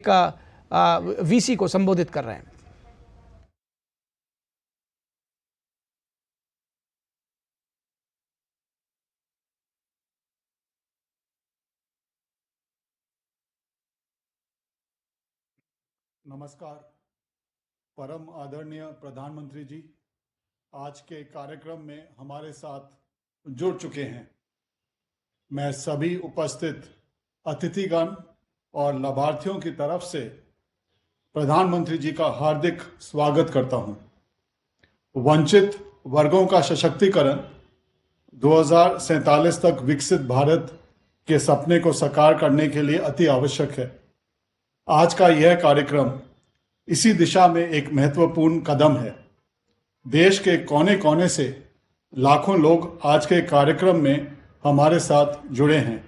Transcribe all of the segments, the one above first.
एक वीसी को संबोधित कर रहे हैं। नमस्कार। परम आदरणीय प्रधानमंत्री जी आज के कार्यक्रम में हमारे साथ जुड़ चुके हैं। मैं सभी उपस्थित अतिथिगण और लाभार्थियों की तरफ से प्रधानमंत्री जी का हार्दिक स्वागत करता हूं। वंचित वर्गों का सशक्तिकरण 2047 तक विकसित भारत के सपने को साकार करने के लिए अति आवश्यक है। आज का यह कार्यक्रम इसी दिशा में एक महत्वपूर्ण कदम है। देश के कोने कोने से लाखों लोग आज के कार्यक्रम में हमारे साथ जुड़े हैं।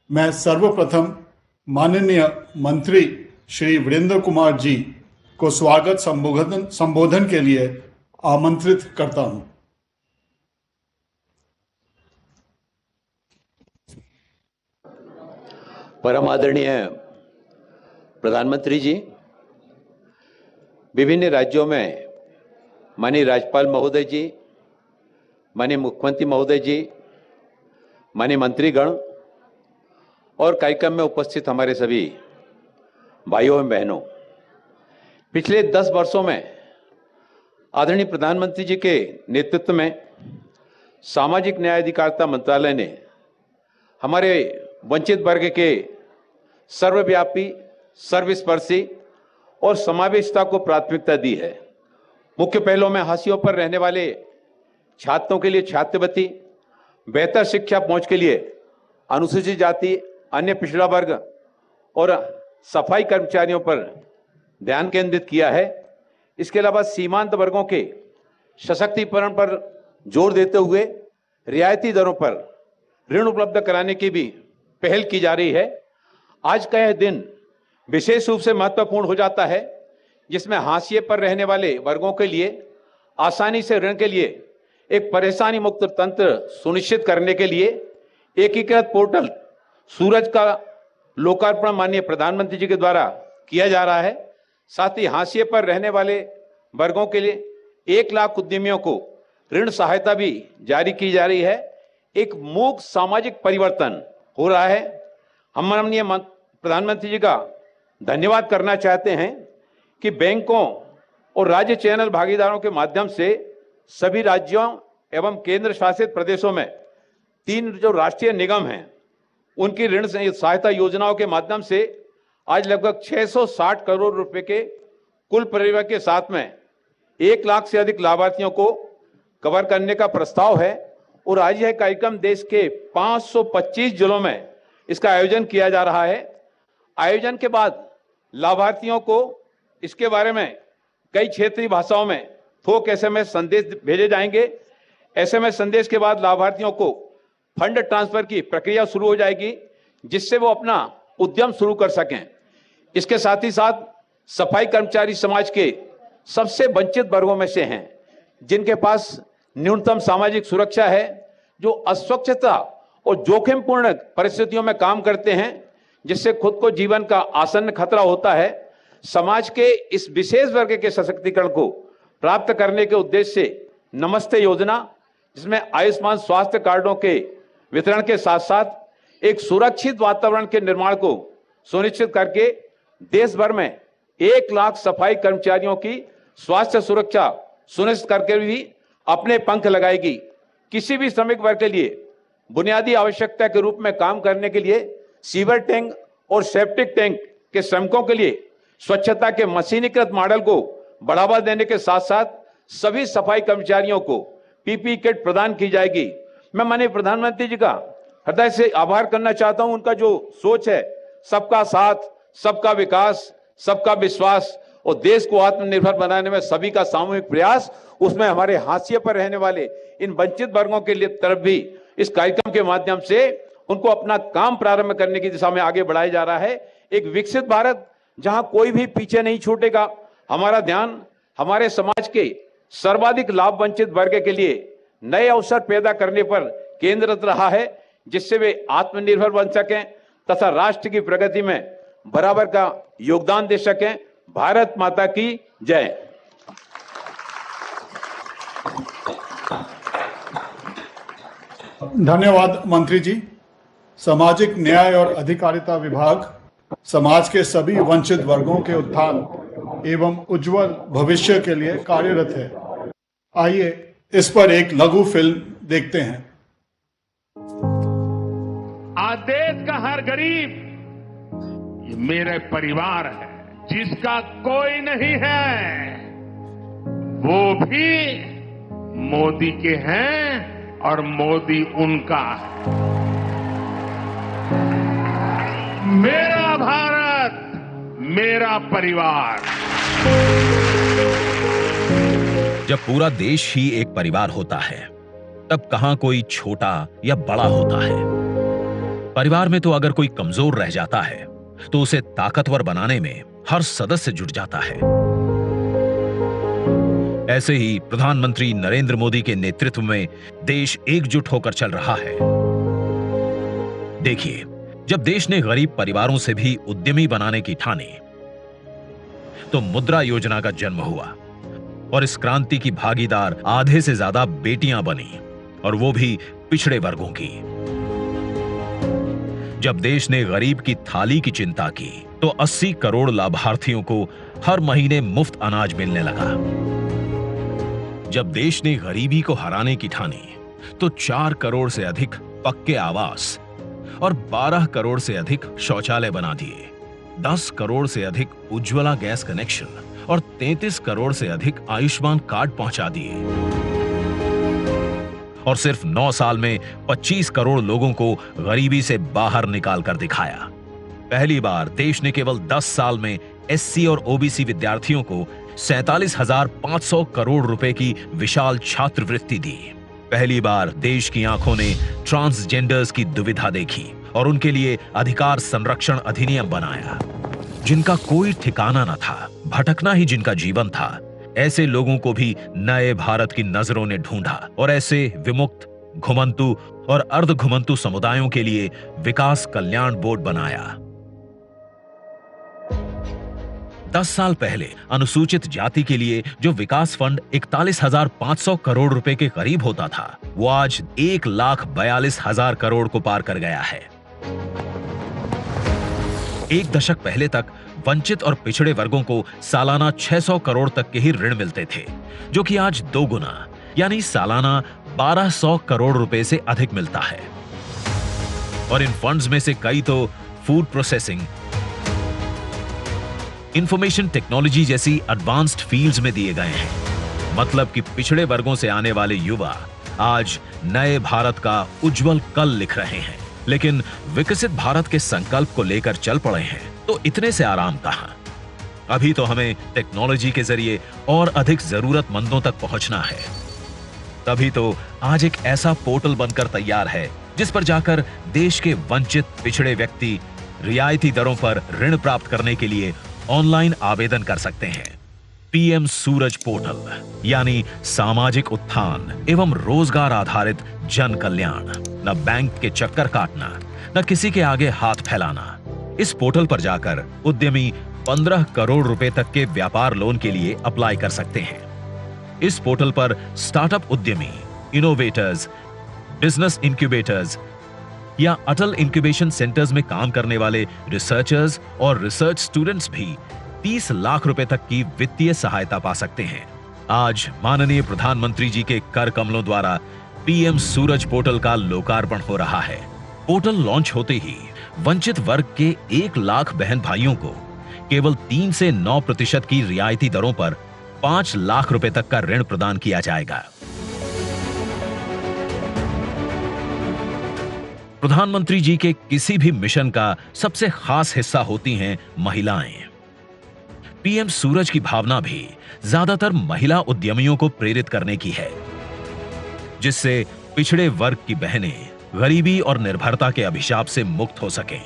मैं सर्वप्रथम माननीय मंत्री श्री वीरेंद्र कुमार जी को स्वागत संबोधन के लिए आमंत्रित करता हूं। परम आदरणीय प्रधानमंत्री जी, विभिन्न राज्यों में माननीय राज्यपाल महोदय जी, माननीय मुख्यमंत्री महोदय जी, माननीय मंत्रीगण और कार्यक्रम में उपस्थित हमारे सभी भाइयों एवं बहनों, पिछले 10 वर्षों में आदरणीय प्रधानमंत्री जी के नेतृत्व में सामाजिक न्याय अधिकारिता मंत्रालय ने हमारे वंचित वर्ग के सर्वव्यापी, सर्वस्पर्शी और समावेशिता को प्राथमिकता दी है। मुख्य पहलों में हाशियों पर रहने वाले छात्रों के लिए छात्रवृत्ति, बेहतर शिक्षा पहुंच के लिए अनुसूचित जाति, अन्य पिछड़ा वर्ग और सफाई कर्मचारियों पर ध्यान केंद्रित किया है। इसके अलावा सीमांत वर्गों के सशक्तिकरण पर जोर देते हुए रियायती दरों पर ऋण उपलब्ध कराने की भी पहल की जा रही है। आज का यह दिन विशेष रूप से महत्वपूर्ण हो जाता है, जिसमें हाशिए पर रहने वाले वर्गों के लिए आसानी से ऋण के लिए एक परेशानी मुक्त तंत्र सुनिश्चित करने के लिए एकीकृत पोर्टल सूरज का लोकार्पण माननीय प्रधानमंत्री जी के द्वारा किया जा रहा है। साथ ही हाशिए पर रहने वाले वर्गों के लिए 1 लाख उद्यमियों को ऋण सहायता भी जारी की जा रही है। एक मूक सामाजिक परिवर्तन हो रहा है। हम माननीय प्रधानमंत्री जी का धन्यवाद करना चाहते हैं कि बैंकों और राज्य चैनल भागीदारों के माध्यम से सभी राज्यों एवं केंद्र शासित प्रदेशों में 3 जो राष्ट्रीय निगम हैं, उनकी ऋण सहायता योजनाओं के माध्यम से आज लगभग 660 करोड़ रुपए के कुल परिव्यय के साथ में 1 लाख से अधिक लाभार्थियों को कवर करने का प्रस्ताव है। और आज यह कार्यक्रम देश के 525 जिलों में इसका आयोजन किया जा रहा है। आयोजन के बाद लाभार्थियों को इसके बारे में कई क्षेत्रीय भाषाओं में थोक एसएमएस संदेश भेजे जाएंगे। एसएमएस संदेश के बाद लाभार्थियों को फंड ट्रांसफर की प्रक्रिया शुरू हो जाएगी, जिससे वो अपना उद्यम शुरू कर सकें। इसके साथ ही साथ सफाई कर्मचारी समाज के सबसे वंचित वर्गों में से हैं, जिनके पास न्यूनतम सामाजिक सुरक्षा है, जो अस्वच्छता और जोखिमपूर्ण परिस्थितियों में काम करते हैं, जिससे खुद को जीवन का आसन्न खतरा होता है। समाज के इस विशेष वर्ग के सशक्तिकरण को प्राप्त करने के उद्देश्य से नमस्ते योजना, जिसमें आयुष्मान स्वास्थ्य कार्डों के वितरण के साथ साथ एक सुरक्षित वातावरण के निर्माण को सुनिश्चित करके देश भर में 1 लाख सफाई कर्मचारियों की स्वास्थ्य सुरक्षा सुनिश्चित करके भी अपने पंख लगाएगी। किसी भी श्रमिक वर्ग के लिए बुनियादी आवश्यकता के रूप में काम करने के लिए सीवर टैंक और सेप्टिक टैंक के श्रमिकों के लिए स्वच्छता के मशीनीकृत मॉडल को बढ़ावा देने के साथ साथ सभी सफाई कर्मचारियों को पीपी किट प्रदान की जाएगी। मैं माननीय प्रधानमंत्री जी का हृदय से आभार करना चाहता हूं। उनका जो सोच है, सबका साथ, सबका विकास, सबका विश्वास और देश को आत्मनिर्भर बनाने में सभी का सामूहिक प्रयास, उसमें हमारे हाशिए पर रहने वाले इन वंचित वर्गों के लिए तरफ भी इस कार्यक्रम के माध्यम से उनको अपना काम प्रारंभ करने की दिशा में आगे बढ़ाया जा रहा है। एक विकसित भारत जहां कोई भी पीछे नहीं छूटेगा। हमारा ध्यान हमारे समाज के सर्वाधिक लाभ वंचित वर्ग के लिए नए अवसर पैदा करने पर केंद्रित रहा है, जिससे वे आत्मनिर्भर बन सकें तथा राष्ट्र की प्रगति में बराबर का योगदान दे सकें। भारत माता की जय। धन्यवाद मंत्री जी। सामाजिक न्याय और अधिकारिता विभाग समाज के सभी वंचित वर्गों के उत्थान एवं उज्जवल भविष्य के लिए कार्यरत है। आइए इस पर एक लघु फिल्म देखते हैं। आज देश का हर गरीब ये मेरे परिवार है, जिसका कोई नहीं है वो भी मोदी के हैं और मोदी उनका है। मेरा भारत, मेरा परिवार। जब पूरा देश ही एक परिवार होता है, तब कहां कोई छोटा या बड़ा होता है। परिवार में तो अगर कोई कमजोर रह जाता है, तो उसे ताकतवर बनाने में हर सदस्य जुट जाता है। ऐसे ही प्रधानमंत्री नरेंद्र मोदी के नेतृत्व में देश एकजुट होकर चल रहा है। देखिए, जब देश ने गरीब परिवारों से भी उद्यमी बनाने की ठानी, तो मुद्रा योजना का जन्म हुआ और इस क्रांति की भागीदार आधे से ज्यादा बेटियां बनी, और वो भी पिछड़े वर्गों की। जब देश ने गरीब की थाली की चिंता की, तो 80 करोड़ लाभार्थियों को हर महीने मुफ्त अनाज मिलने लगा। जब देश ने गरीबी को हराने की ठानी, तो 4 करोड़ से अधिक पक्के आवास और 12 करोड़ से अधिक शौचालय बना दिए, 10 करोड़ से अधिक उज्ज्वला गैस कनेक्शन और 33 करोड़ से अधिक आयुष्मान कार्ड पहुंचा दिए। और सिर्फ 9 साल में 25 करोड़ लोगों को गरीबी से बाहर निकाल कर दिखाया। पहली बार देश ने केवल 10 साल में एससी और ओबीसी विद्यार्थियों को 47,500 करोड़ रुपए की विशाल छात्रवृत्ति दी। पहली बार देश की आंखों ने ट्रांसजेंडर्स की दुविधा देखी और उनके लिए अधिकार संरक्षण अधिनियम बनाया। जिनका कोई ठिकाना न था, भटकना ही जिनका जीवन था, ऐसे लोगों को भी नए भारत की नजरों ने ढूंढा और ऐसे विमुक्त, घुमंतु और अर्ध घुमंतु समुदायों के लिए विकास कल्याण बोर्ड बनाया। 10 साल पहले अनुसूचित जाति के लिए जो विकास फंड 41,500 करोड़ रुपए के करीब होता था, वो आज 1,42,000 करोड़ को पार कर गया है। एक दशक पहले तक वंचित और पिछड़े वर्गों को सालाना 600 करोड़ तक के ही ऋण मिलते थे, जो कि आज 2 गुना यानी सालाना 1,200 करोड़ रुपए से अधिक मिलता है। और इन फंड्स में से कई तो फूड प्रोसेसिंग, इंफॉर्मेशन टेक्नोलॉजी जैसी एडवांस्ड फील्ड्स में दिए गए हैं। मतलब कि पिछड़े वर्गों से आने वाले युवा आज नए भारत का उज्जवल कल लिख रहे हैं। लेकिन विकसित भारत के संकल्प को लेकर चल पड़े हैं, तो इतने से आराम कहां। अभी तो हमें टेक्नोलॉजी के जरिए और अधिक जरूरतमंदों तक पहुंचना है। तभी तो आज एक ऐसा पोर्टल बनकर तैयार है, जिस पर जाकर देश के वंचित पिछड़े व्यक्ति रियायती दरों पर ऋण प्राप्त करने के लिए ऑनलाइन आवेदन कर सकते हैं। पीएम सूरज पोर्टल, यानी सामाजिक उत्थान एवं रोजगार आधारित जन कल्याण। न बैंक के चक्कर काटना, न किसी के आगे हाथ फैलाना। इस पोर्टल पर जाकर उद्यमी 15 करोड़ रुपए तक के व्यापार लोन के लिए अप्लाई कर सकते हैं। इस पोर्टल पर स्टार्टअप उद्यमी, इनोवेटर्स, बिजनेस इंक्यूबेटर्स या अटल इंक्यूबेशन सेंटर्स में काम करने वाले रिसर्चर्स और रिसर्च स्टूडेंट्स भी 30 लाख रुपए तक की वित्तीय सहायता पा सकते हैं। आज माननीय प्रधानमंत्री जी के कर कमलों द्वारा पीएम सूरज पोर्टल का लोकार्पण हो रहा है। पोर्टल लॉन्च होते ही वंचित वर्ग के 1 लाख बहन भाइयों को केवल 3 से 9% की रियायती दरों पर 5 लाख रुपए तक का ऋण प्रदान किया जाएगा। प्रधानमंत्री जी के किसी भी मिशन का सबसे खास हिस्सा होती हैं महिलाएं। पीएम सूरज की भावना भी ज्यादातर महिला उद्यमियों को प्रेरित करने की है, जिससे पिछड़े वर्ग की बहनें गरीबी और निर्भरता के अभिशाप से मुक्त हो सकें,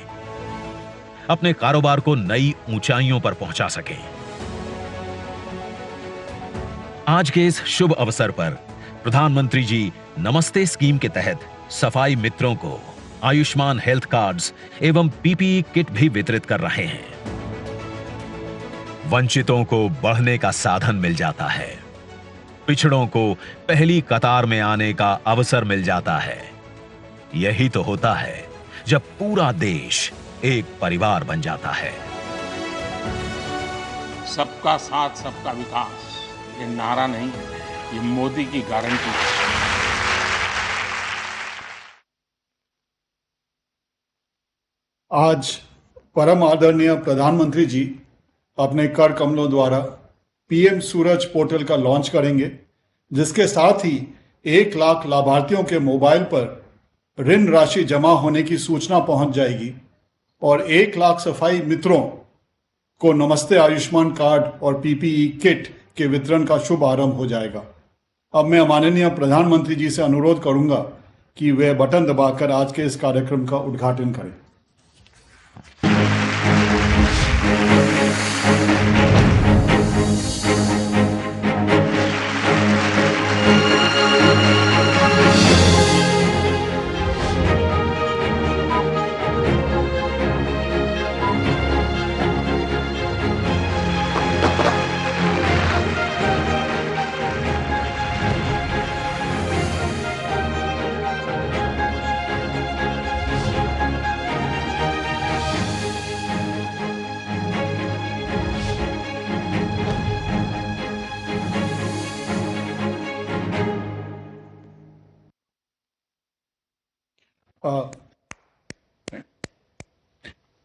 अपने कारोबार को नई ऊंचाइयों पर पहुंचा सकें। आज के इस शुभ अवसर पर प्रधानमंत्री जी नमस्ते स्कीम के तहत सफाई मित्रों को आयुष्मान हेल्थ कार्ड्स एवं पीपीई किट भी वितरित कर रहे हैं। वंचितों को बढ़ने का साधन मिल जाता है, पिछड़ों को पहली कतार में आने का अवसर मिल जाता है। यही तो होता है जब पूरा देश एक परिवार बन जाता है। सबका साथ सबका विकास ये नारा नहीं है, ये मोदी की गारंटी है। आज परम आदरणीय प्रधानमंत्री जी अपने कर कमलों द्वारा पीएम सूरज पोर्टल का लॉन्च करेंगे, जिसके साथ ही 1 लाख लाभार्थियों के मोबाइल पर ऋण राशि जमा होने की सूचना पहुंच जाएगी और 1 लाख सफाई मित्रों को नमस्ते आयुष्मान कार्ड और पीपीई किट के वितरण का शुभ आरंभ हो जाएगा। अब मैं माननीय प्रधानमंत्री जी से अनुरोध करूंगा कि वे बटन दबाकर आज के इस कार्यक्रम का उद्घाटन करें।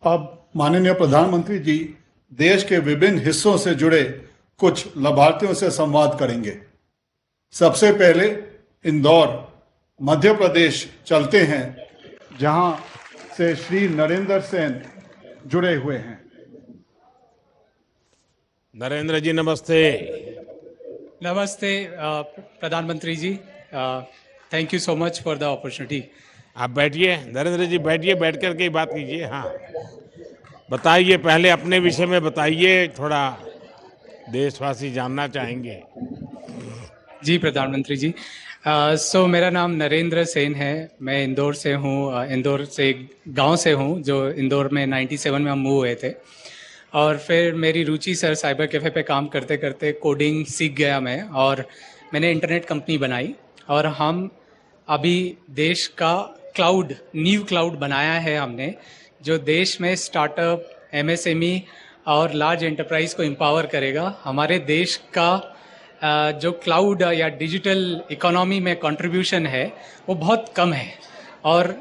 अब माननीय प्रधानमंत्री जी देश के विभिन्न हिस्सों से जुड़े कुछ लाभार्थियों से संवाद करेंगे। सबसे पहले इंदौर मध्य प्रदेश चलते हैं, जहां से श्री नरेंद्र सेन जुड़े हुए हैं। नरेंद्र जी नमस्ते। नमस्ते प्रधानमंत्री ji, thank you so much for the opportunity. आप बैठिए नरेंद्र जी, बैठिए, बैठ कर के ही बात कीजिए। हाँ बताइए, पहले अपने विषय में बताइए, थोड़ा देशवासी जानना चाहेंगे। जी प्रधानमंत्री जी, सो मेरा नाम नरेंद्र सेन है, मैं इंदौर से हूँ। इंदौर से गांव से हूँ, जो इंदौर में 97 में हम मूव हुए थे। और फिर मेरी रुचि सर साइबर कैफ़े पे काम करते करते कोडिंग सीख गया मैं, और मैंने इंटरनेट कंपनी बनाई। और हम अभी देश का क्लाउड, न्यू क्लाउड बनाया है हमने, जो देश में स्टार्टअप, एमएसएमई और लार्ज एंटरप्राइज को एम्पावर करेगा। हमारे देश का जो क्लाउड या डिजिटल इकोनॉमी में कंट्रीब्यूशन है वो बहुत कम है, और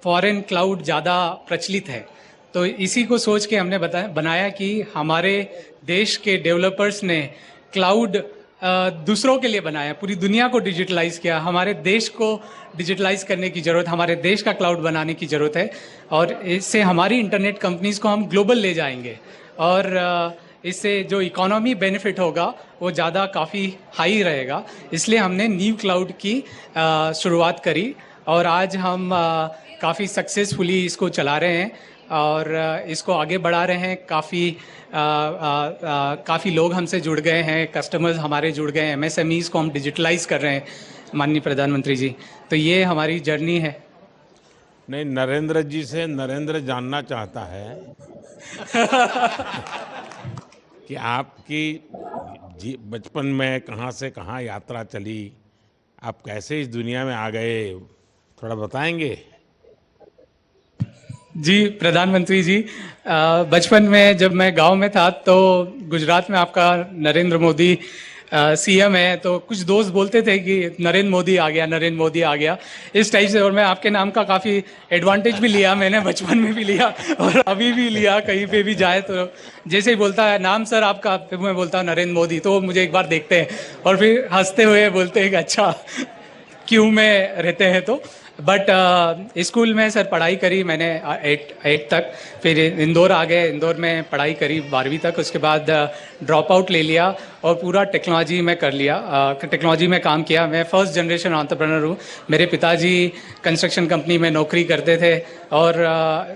फॉरेन क्लाउड ज़्यादा प्रचलित है। तो इसी को सोच के हमने बनाया कि हमारे देश के डेवलपर्स ने क्लाउड दूसरों के लिए बनाया, पूरी दुनिया को डिजिटलाइज किया। हमारे देश को डिजिटलाइज करने की ज़रूरत, हमारे देश का क्लाउड बनाने की ज़रूरत है, और इससे हमारी इंटरनेट कंपनीज़ को हम ग्लोबल ले जाएंगे, और इससे जो इकोनॉमी बेनिफिट होगा वो ज़्यादा काफ़ी हाई रहेगा। इसलिए हमने न्यू क्लाउड की शुरुआत करी, और आज हम काफ़ी सक्सेसफुली इसको चला रहे हैं और इसको आगे बढ़ा रहे हैं। काफ़ी लोग हमसे जुड़ गए हैं, कस्टमर्स हमारे जुड़ गए हैं, एमएसएमईज़ को हम डिजिटलाइज कर रहे हैं माननीय प्रधानमंत्री जी। तो ये हमारी जर्नी है। नहीं, नरेंद्र जी से नरेंद्र जानना चाहता है कि आपकी बचपन में कहाँ से कहाँ यात्रा चली, आप कैसे इस दुनिया में आ गए, थोड़ा बताएंगे? जी प्रधानमंत्री जी, बचपन में जब मैं गांव में था तो गुजरात में आपका नरेंद्र मोदी सीएम है, तो कुछ दोस्त बोलते थे कि नरेंद्र मोदी आ गया, नरेंद्र मोदी आ गया, इस टाइप से। और मैं आपके नाम का काफ़ी एडवांटेज भी लिया, मैंने बचपन में भी लिया और अभी भी लिया। कहीं पे भी जाए तो जैसे ही बोलता है नाम सर आपका, फिर मैं बोलता हूँ नरेंद्र मोदी, तो मुझे एक बार देखते हैं और फिर हंसते हुए बोलते हैं कि अच्छा क्यों में रहते हैं। तो बट स्कूल में सर पढ़ाई करी मैंने 8 तक, फिर इंदौर आ गए, इंदौर में पढ़ाई करी 12वीं तक। उसके बाद ड्रॉप आउट ले लिया और पूरा टेक्नोलॉजी में कर लिया, टेक्नोलॉजी में काम किया। मैं फर्स्ट जनरेशन एंटरप्रेन्योर हूँ। मेरे पिताजी कंस्ट्रक्शन कंपनी में नौकरी करते थे और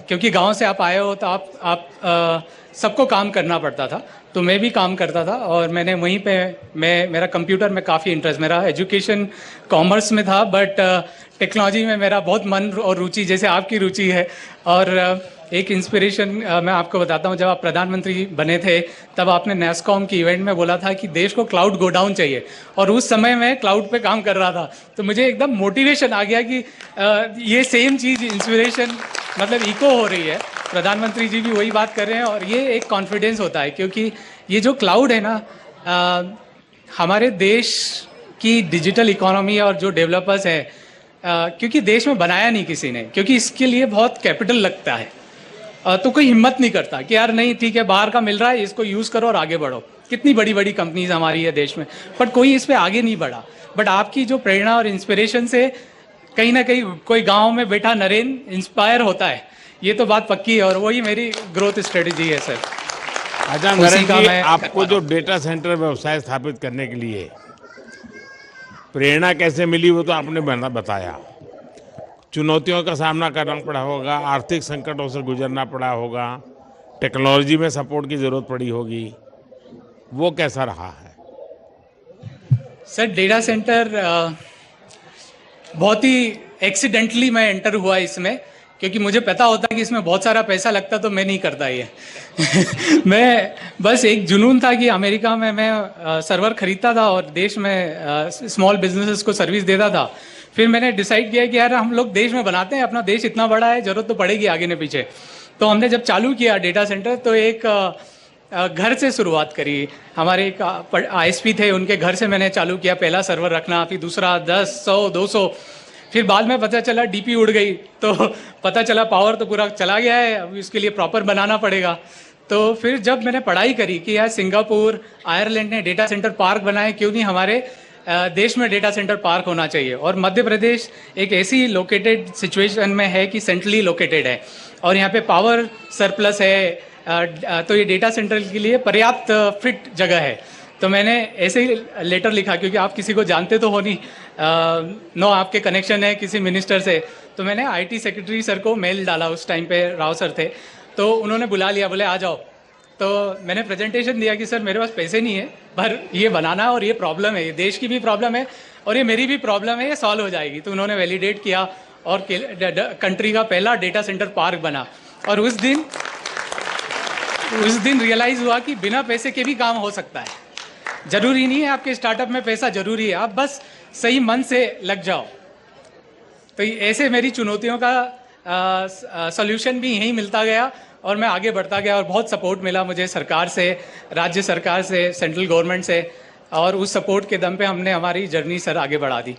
क्योंकि गांव से आप आए हो तो आप सबको काम करना पड़ता था, तो मैं भी काम करता था और मैंने वहीं पे मेरा कंप्यूटर में काफ़ी इंटरेस्ट, मेरा एजुकेशन कॉमर्स में था बट टेक्नोलॉजी में मेरा बहुत मन और रुचि, जैसे आपकी रुचि है। और एक इंस्पिरेशन मैं आपको बताता हूँ, जब आप प्रधानमंत्री बने थे तब आपने नेस्कॉम की इवेंट में बोला था कि देश को क्लाउड गो डाउन चाहिए, और उस समय मैं क्लाउड पे काम कर रहा था, तो मुझे एकदम मोटिवेशन आ गया कि ये सेम चीज़ इंस्पिरेशन मतलब इको हो रही है। प्रधानमंत्री जी भी वही बात कर रहे हैं और ये एक कॉन्फिडेंस होता है, क्योंकि ये जो क्लाउड है ना, हमारे देश की डिजिटल इकोनॉमी और जो डेवलपर्स हैं, क्योंकि देश में बनाया नहीं किसी ने, क्योंकि इसके लिए बहुत कैपिटल लगता है, तो कोई हिम्मत नहीं करता कि यार नहीं ठीक है बाहर का मिल रहा है इसको यूज़ करो और आगे बढ़ो। कितनी बड़ी बड़ी कंपनीज हमारी है देश में, बट कोई इस पर आगे नहीं बढ़ा। बट आपकी जो प्रेरणा और इंस्पिरेशन से कहीं ना कहीं कोई गांव में बैठा नरेंद्र इंस्पायर होता है, ये तो बात पक्की है और वही मेरी ग्रोथ स्ट्रेटेजी है सर। अच्छा नरेंद्र जी, आपको जो डेटा सेंटर व्यवसाय स्थापित करने के लिए प्रेरणा कैसे मिली वो तो आपने बताया। चुनौतियों का सामना करना पड़ा होगा, आर्थिक संकटों से गुजरना पड़ा होगा, टेक्नोलॉजी में सपोर्ट की ज़रूरत पड़ी होगी, वो कैसा रहा है? सर डेटा सेंटर बहुत ही एक्सीडेंटली मैं एंटर हुआ इसमें, क्योंकि मुझे पता होता कि इसमें बहुत सारा पैसा लगता तो मैं नहीं करता ये मैं बस एक जुनून था कि अमेरिका में मैं सर्वर खरीदता था और देश में स्मॉल बिजनेसेस को सर्विस देता था। फिर मैंने डिसाइड किया कि यार हम लोग देश में बनाते हैं, अपना देश इतना बड़ा है, ज़रूरत तो पड़ेगी आगे न पीछे। तो हमने जब चालू किया डेटा सेंटर तो एक घर से शुरुआत करी। हमारे एक ISP थे, उनके घर से मैंने चालू किया पहला सर्वर रखना, फिर दूसरा 10, 100, 200, फिर बाद में पता चला DP उड़ गई, तो पता चला पावर तो पूरा चला गया है, अब इसके लिए प्रॉपर बनाना पड़ेगा। तो फिर जब मैंने पढ़ाई करी कि यार सिंगापुर, आयरलैंड ने डेटा सेंटर पार्क बनाए, क्यों नहीं हमारे देश में डेटा सेंटर पार्क होना चाहिए। और मध्य प्रदेश एक ऐसी लोकेटेड सिचुएशन में है कि सेंट्रली लोकेटेड है और यहाँ पे पावर सरप्लस है, तो ये डेटा सेंटर के लिए पर्याप्त फिट जगह है। तो मैंने ऐसे ही लेटर लिखा, क्योंकि आप किसी को जानते तो हो नहीं, नो आपके कनेक्शन है किसी मिनिस्टर से, तो मैंने IT सेक्रेटरी सर को मेल डाला, उस टाइम पे राव सर थे, तो उन्होंने बुला लिया, बोले आ जाओ। तो मैंने प्रेजेंटेशन दिया कि सर मेरे पास पैसे नहीं है, पर ये बनाना और ये प्रॉब्लम है, ये देश की भी प्रॉब्लम है और ये मेरी भी प्रॉब्लम है, ये सॉल्व हो जाएगी। तो उन्होंने वैलिडेट किया और कंट्री का पहला डेटा सेंटर पार्क बना। और उस दिन रियलाइज़ हुआ कि बिना पैसे के भी काम हो सकता है। ज़रूरी नहीं है आपके स्टार्टअप में पैसा ज़रूरी है, आप बस सही मन से लग जाओ। तो ऐसे मेरी चुनौतियों का सॉल्यूशन भी यहीं मिलता गया और मैं आगे बढ़ता गया और बहुत सपोर्ट मिला मुझे सरकार से, राज्य सरकार से, सेंट्रल गवर्नमेंट से, और उस सपोर्ट के दम पे हमने हमारी जर्नी सर आगे बढ़ा दी।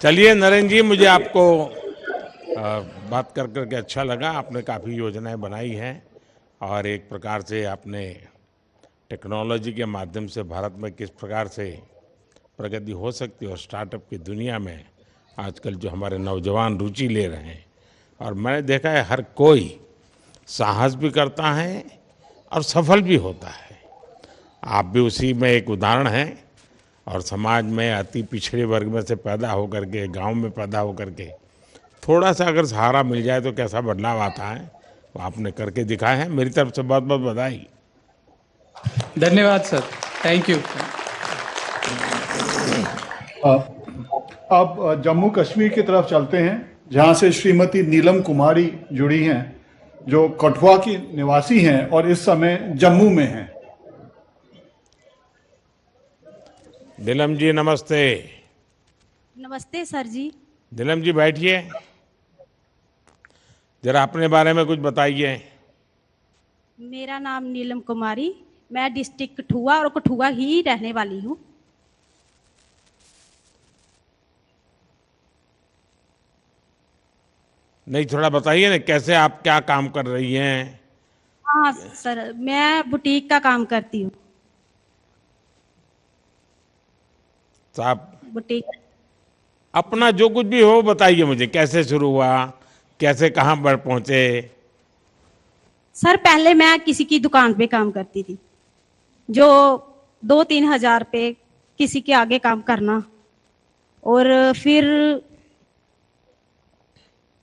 चलिए नरेंद्र जी, मुझे आपको बात कर करके अच्छा लगा। आपने काफ़ी योजनाएं बनाई हैं और एक प्रकार से आपने टेक्नोलॉजी के माध्यम से भारत में किस प्रकार से प्रगति हो सकती है और स्टार्टअप की दुनिया में आजकल जो हमारे नौजवान रुचि ले रहे हैं, और मैंने देखा है हर कोई साहस भी करता है और सफल भी होता है। आप भी उसी में एक उदाहरण हैं और समाज में अति पिछड़े वर्ग में से पैदा होकर के, गांव में पैदा होकर के थोड़ा सा अगर सहारा मिल जाए तो कैसा बदलाव आता है, वो आपने करके दिखाया है। मेरी तरफ से बहुत बहुत बधाई। धन्यवाद सर, थैंक यू। अब जम्मू कश्मीर की तरफ चलते हैं, जहां से श्रीमती नीलम कुमारी जुड़ी हैं, जो कठुआ की निवासी हैं और इस समय जम्मू में हैं। नीलम जी नमस्ते। नमस्ते सर जी। नीलम जी बैठिए, जरा अपने बारे में कुछ बताइए। मेरा नाम नीलम कुमारी, मैं डिस्ट्रिक्ट कठुआ और कठुआ ही रहने वाली हूँ। नहीं, थोड़ा बताइए ना कैसे आप क्या काम कर रही हैं। हाँ सर, मैं बुटीक का काम करती हूँ। साहब बुटीक अपना जो कुछ भी हो बताइए मुझे, कैसे शुरू हुआ, कैसे कहाँ बढ़ पहुँचे। सर पहले मैं किसी की दुकान पे काम करती थी, जो 2-3 हजार पे किसी के आगे काम करना, और फिर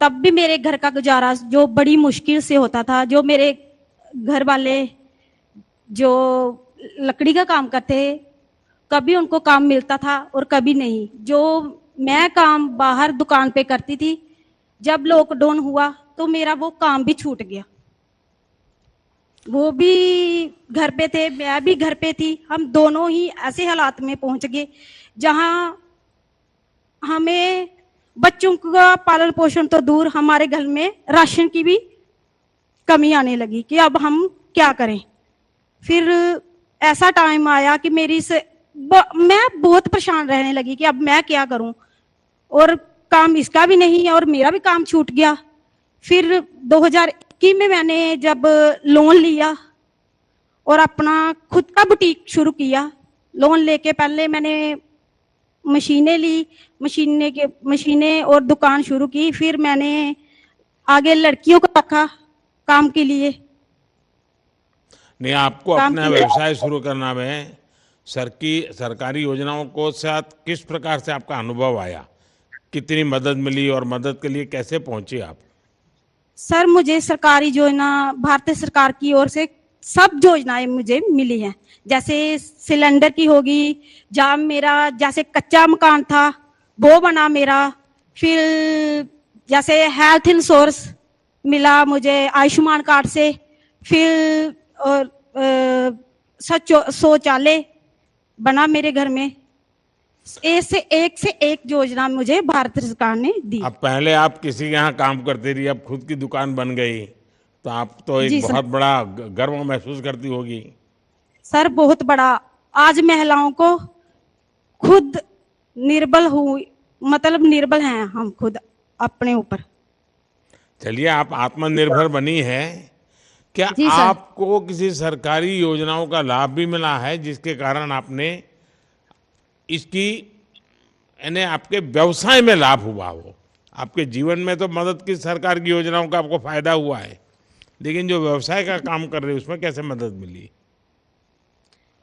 तब भी मेरे घर का गुजारा जो बड़ी मुश्किल से होता था। जो मेरे घर वाले जो लकड़ी का काम करते, कभी उनको काम मिलता था और कभी नहीं। जो मैं काम बाहर दुकान पे करती थी, जब लॉकडाउन हुआ तो मेरा वो काम भी छूट गया। वो भी घर पे थे, मैं भी घर पे थी। हम दोनों ही ऐसे हालात में पहुंच गए जहां हमें बच्चों का पालन पोषण तो दूर, हमारे घर में राशन की भी कमी आने लगी कि अब हम क्या करें। फिर ऐसा टाइम आया कि मैं बहुत परेशान रहने लगी कि अब मैं क्या करूं, और काम इसका भी नहीं है और मेरा भी काम छूट गया। फिर 2021 में मैंने जब लोन लिया और अपना खुद का बुटीक शुरू किया। लोन लेके पहले मैंने मशीनें ली, मशीनें और दुकान शुरू की। फिर मैंने आगे लड़कियों को रखा काम के लिए। नहीं, आपको अपना व्यवसाय शुरू करना में सरकारी योजनाओं को साथ किस प्रकार से आपका अनुभव आया, कितनी मदद मिली और मदद के लिए कैसे पहुंचे आप? सर, मुझे सरकारी योजना भारत सरकार की ओर से सब योजनाएं मुझे मिली हैं। जैसे सिलेंडर की होगी, जहाँ मेरा जैसे कच्चा मकान था वो बना मेरा। फिर जैसे हेल्थ इंश्योरेंस मिला मुझे आयुष्मान कार्ड से। फिर शौचालय बना मेरे घर में। एक से एक योजना मुझे भारत सरकार ने दी। अब पहले आप किसी के यहाँ काम करते रही, अब खुद की दुकान बन गई, तो आप तो एक बहुत बड़ा गर्व महसूस करती होगी। सर, बहुत बड़ा। आज महिलाओं को खुद निर्बल निर्बल हैं हम खुद अपने ऊपर। चलिए, आप आत्मनिर्भर बनी है। क्या आपको किसी सरकारी योजनाओं का लाभ भी मिला है जिसके कारण आपने इसकी यानी आपके व्यवसाय में लाभ हुआ हो? आपके जीवन में तो मदद की सरकार की योजनाओं का आपको फायदा हुआ है, लेकिन जो व्यवसाय का काम कर रहे हैं उसमें कैसे मदद मिली?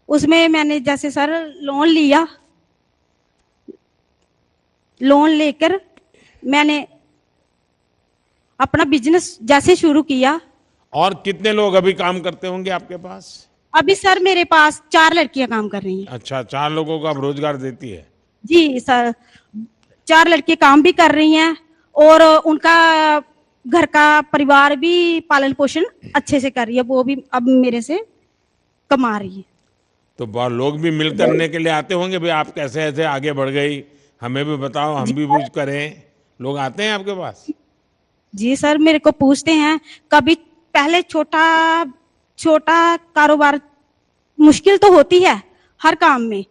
उसमें मैंने जैसे सर लोन लिया, लोन लेकर मैंने अपना बिजनेस जैसे शुरू किया। और कितने लोग अभी काम करते होंगे आपके पास? अभी सर मेरे पास 4 लड़कियां काम कर रही हैं। अच्छा, 4 लोगों को आप रोजगार देती है? जी सर, 4 लड़कियां काम भी कर रही हैं और उनका घर का परिवार भी पालन पोषण अच्छे से कर रही है। वो भी अब मेरे से कमा रही है। तो बहुत लोग भी मिल करने के लिए आते होंगे, भाई आप कैसे ऐसे आगे बढ़ गई, हमें भी बताओ, हम भी कुछ करें। लोग आते हैं आपके पास? जी सर, मेरे को पूछते हैं। कभी पहले छोटा कारोबार मुश्किल तो होती है हर काम में।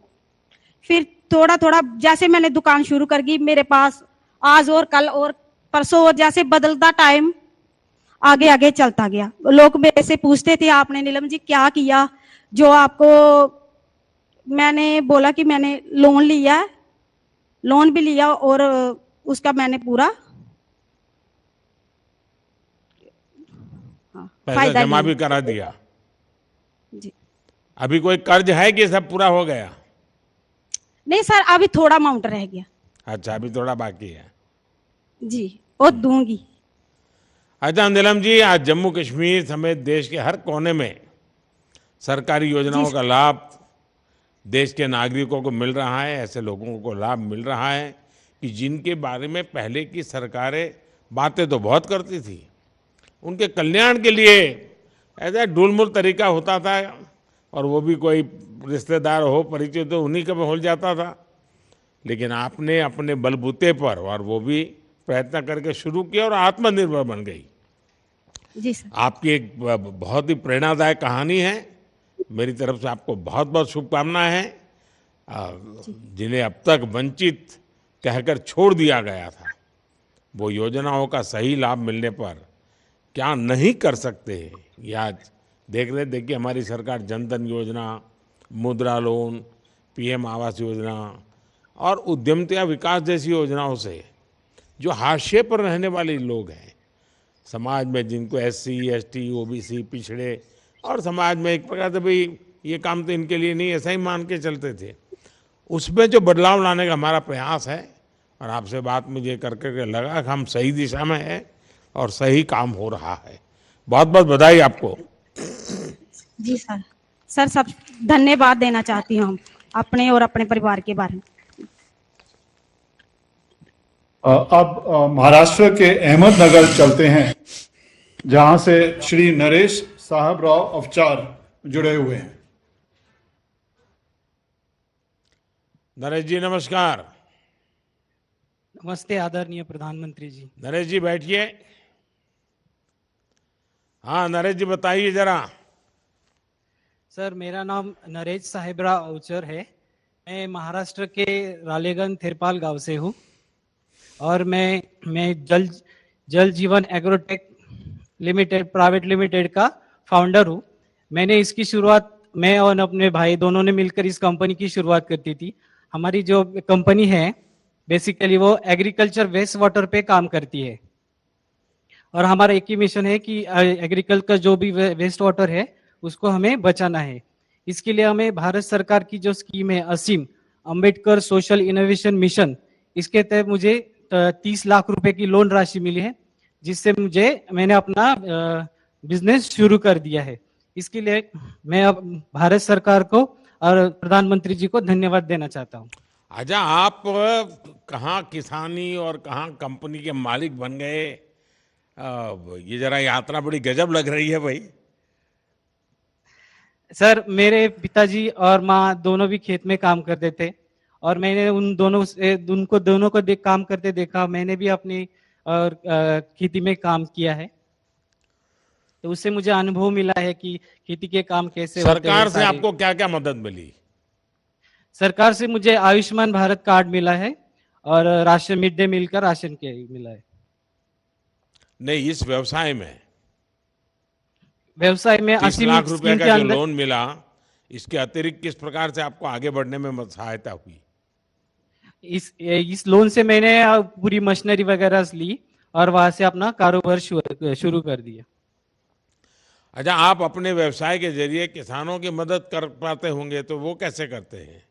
फिर थोड़ा थोड़ा जैसे मैंने दुकान शुरू कर दी, मेरे पास आज और कल और परसों और जैसे बदलता टाइम आगे आगे चलता गया। लोग मेरे से पूछते थे, आपने नीलम जी क्या किया जो आपको? मैंने बोला कि मैंने लोन लिया है, लोन भी लिया और उसका मैंने पूरा पैसा जमा भी करा दिया। जी। अभी कोई कर्ज है कि सब पूरा हो गया? नहीं सर, अभी थोड़ा अमाउंट रह गया। अच्छा, अभी थोड़ा बाकी है। जी, और दूंगी। अच्छा नीलम जी, आज जम्मू कश्मीर समेत देश के हर कोने में सरकारी योजनाओं का लाभ देश के नागरिकों को मिल रहा है। ऐसे लोगों को लाभ मिल रहा है कि जिनके बारे में पहले की सरकारें बातें तो बहुत करती थी, उनके कल्याण के लिए ऐसा ढूलमुल तरीका होता था, और वो भी कोई रिश्तेदार हो, परिचय तो उन्हीं का हो जाता था। लेकिन आपने अपने बलबूते पर, और वो भी प्रयत्न करके शुरू किया और आत्मनिर्भर बन गई। जी सर। आपकी एक बहुत ही प्रेरणादायक कहानी है। मेरी तरफ से आपको बहुत बहुत शुभकामनाएं हैं। जिन्हें अब तक वंचित कहकर छोड़ दिया गया था, वो योजनाओं का सही लाभ मिलने पर क्या नहीं कर सकते, ये आज देखिए हमारी सरकार जनधन योजना, मुद्रा लोन, पीएम आवास योजना और उद्यमिता विकास जैसी योजनाओं से जो हाशिए पर रहने वाले लोग हैं समाज में, जिनको SC, ST, OBC, पिछड़े और समाज में एक प्रकार से भाई ये काम तो इनके लिए नहीं, ऐसा ही मान के चलते थे। उसमें जो बदलाव लाने का हमारा प्रयास है, और आपसे बात मुझे करके लगा कि हम सही दिशा में हैं और सही काम हो रहा है। बहुत बहुत बधाई आपको। जी सर। सर सब धन्यवाद देना चाहती हूँ अपने और अपने परिवार के बारे में। अब महाराष्ट्र के अहमदनगर चलते हैं, जहां से श्री नरेश साहब राव अवचार जुड़े हुए हैं। नरेश जी नमस्कार। नमस्ते आदरणीय प्रधानमंत्री जी। नरेश जी बैठिए। हाँ नरेश जी बताइए जरा। सर मेरा नाम नरेश साहेबराव अवचर है। मैं महाराष्ट्र के रालेगंज थिरपाल गांव से हूँ और मैं जल जीवन एग्रोटेक लिमिटेड प्राइवेट लिमिटेड का फाउंडर हूँ। मैंने इसकी शुरुआत मैं और अपने भाई दोनों ने मिलकर इस कंपनी की शुरुआत करती थी। हमारी जो कंपनी है बेसिकली वो एग्रीकल्चर वेस्ट वाटर पे काम करती है और हमारा एक ही मिशन है कि एग्रीकल्चर का जो भी वेस्ट वाटर है उसको हमें बचाना है। इसके लिए हमें भारत सरकार की जो स्कीम है असीम अंबेडकर सोशल इनोवेशन मिशन, इसके तहत मुझे 30 लाख रुपए की लोन राशि मिली है, जिससे मैंने अपना बिजनेस शुरू कर दिया है। इसके लिए मैं अब भारत सरकार को और प्रधानमंत्री जी को धन्यवाद देना चाहता हूँ। अच्छा आप कहाँ किसानी और कहाँ कंपनी के मालिक बन गए? ये जरा यात्रा बड़ी गजब लग रही है भाई। सर मेरे पिताजी और माँ दोनों भी खेत में काम करते थे और मैंने उनको दोनों को काम करते देखा। मैंने भी अपनी खेती में काम किया है, तो उससे मुझे अनुभव मिला है कि खेती के काम कैसे होते हैं। सरकार से आपको क्या क्या मदद मिली? सरकार से मुझे आयुष्मान भारत कार्ड मिला है और राशन मिड डे मील का राशन के मिला है। नहीं, इस व्यवसाय में 30 लाख रुपए का जो लोन मिला, इसके अतिरिक्त किस प्रकार से आपको आगे बढ़ने में सहायता हुई? इस लोन से मैंने पूरी मशीनरी वगैरह ली और वहां से अपना कारोबार शुरू कर दिया। अच्छा आप अपने व्यवसाय के जरिए किसानों की मदद कर पाते होंगे, तो वो कैसे करते हैं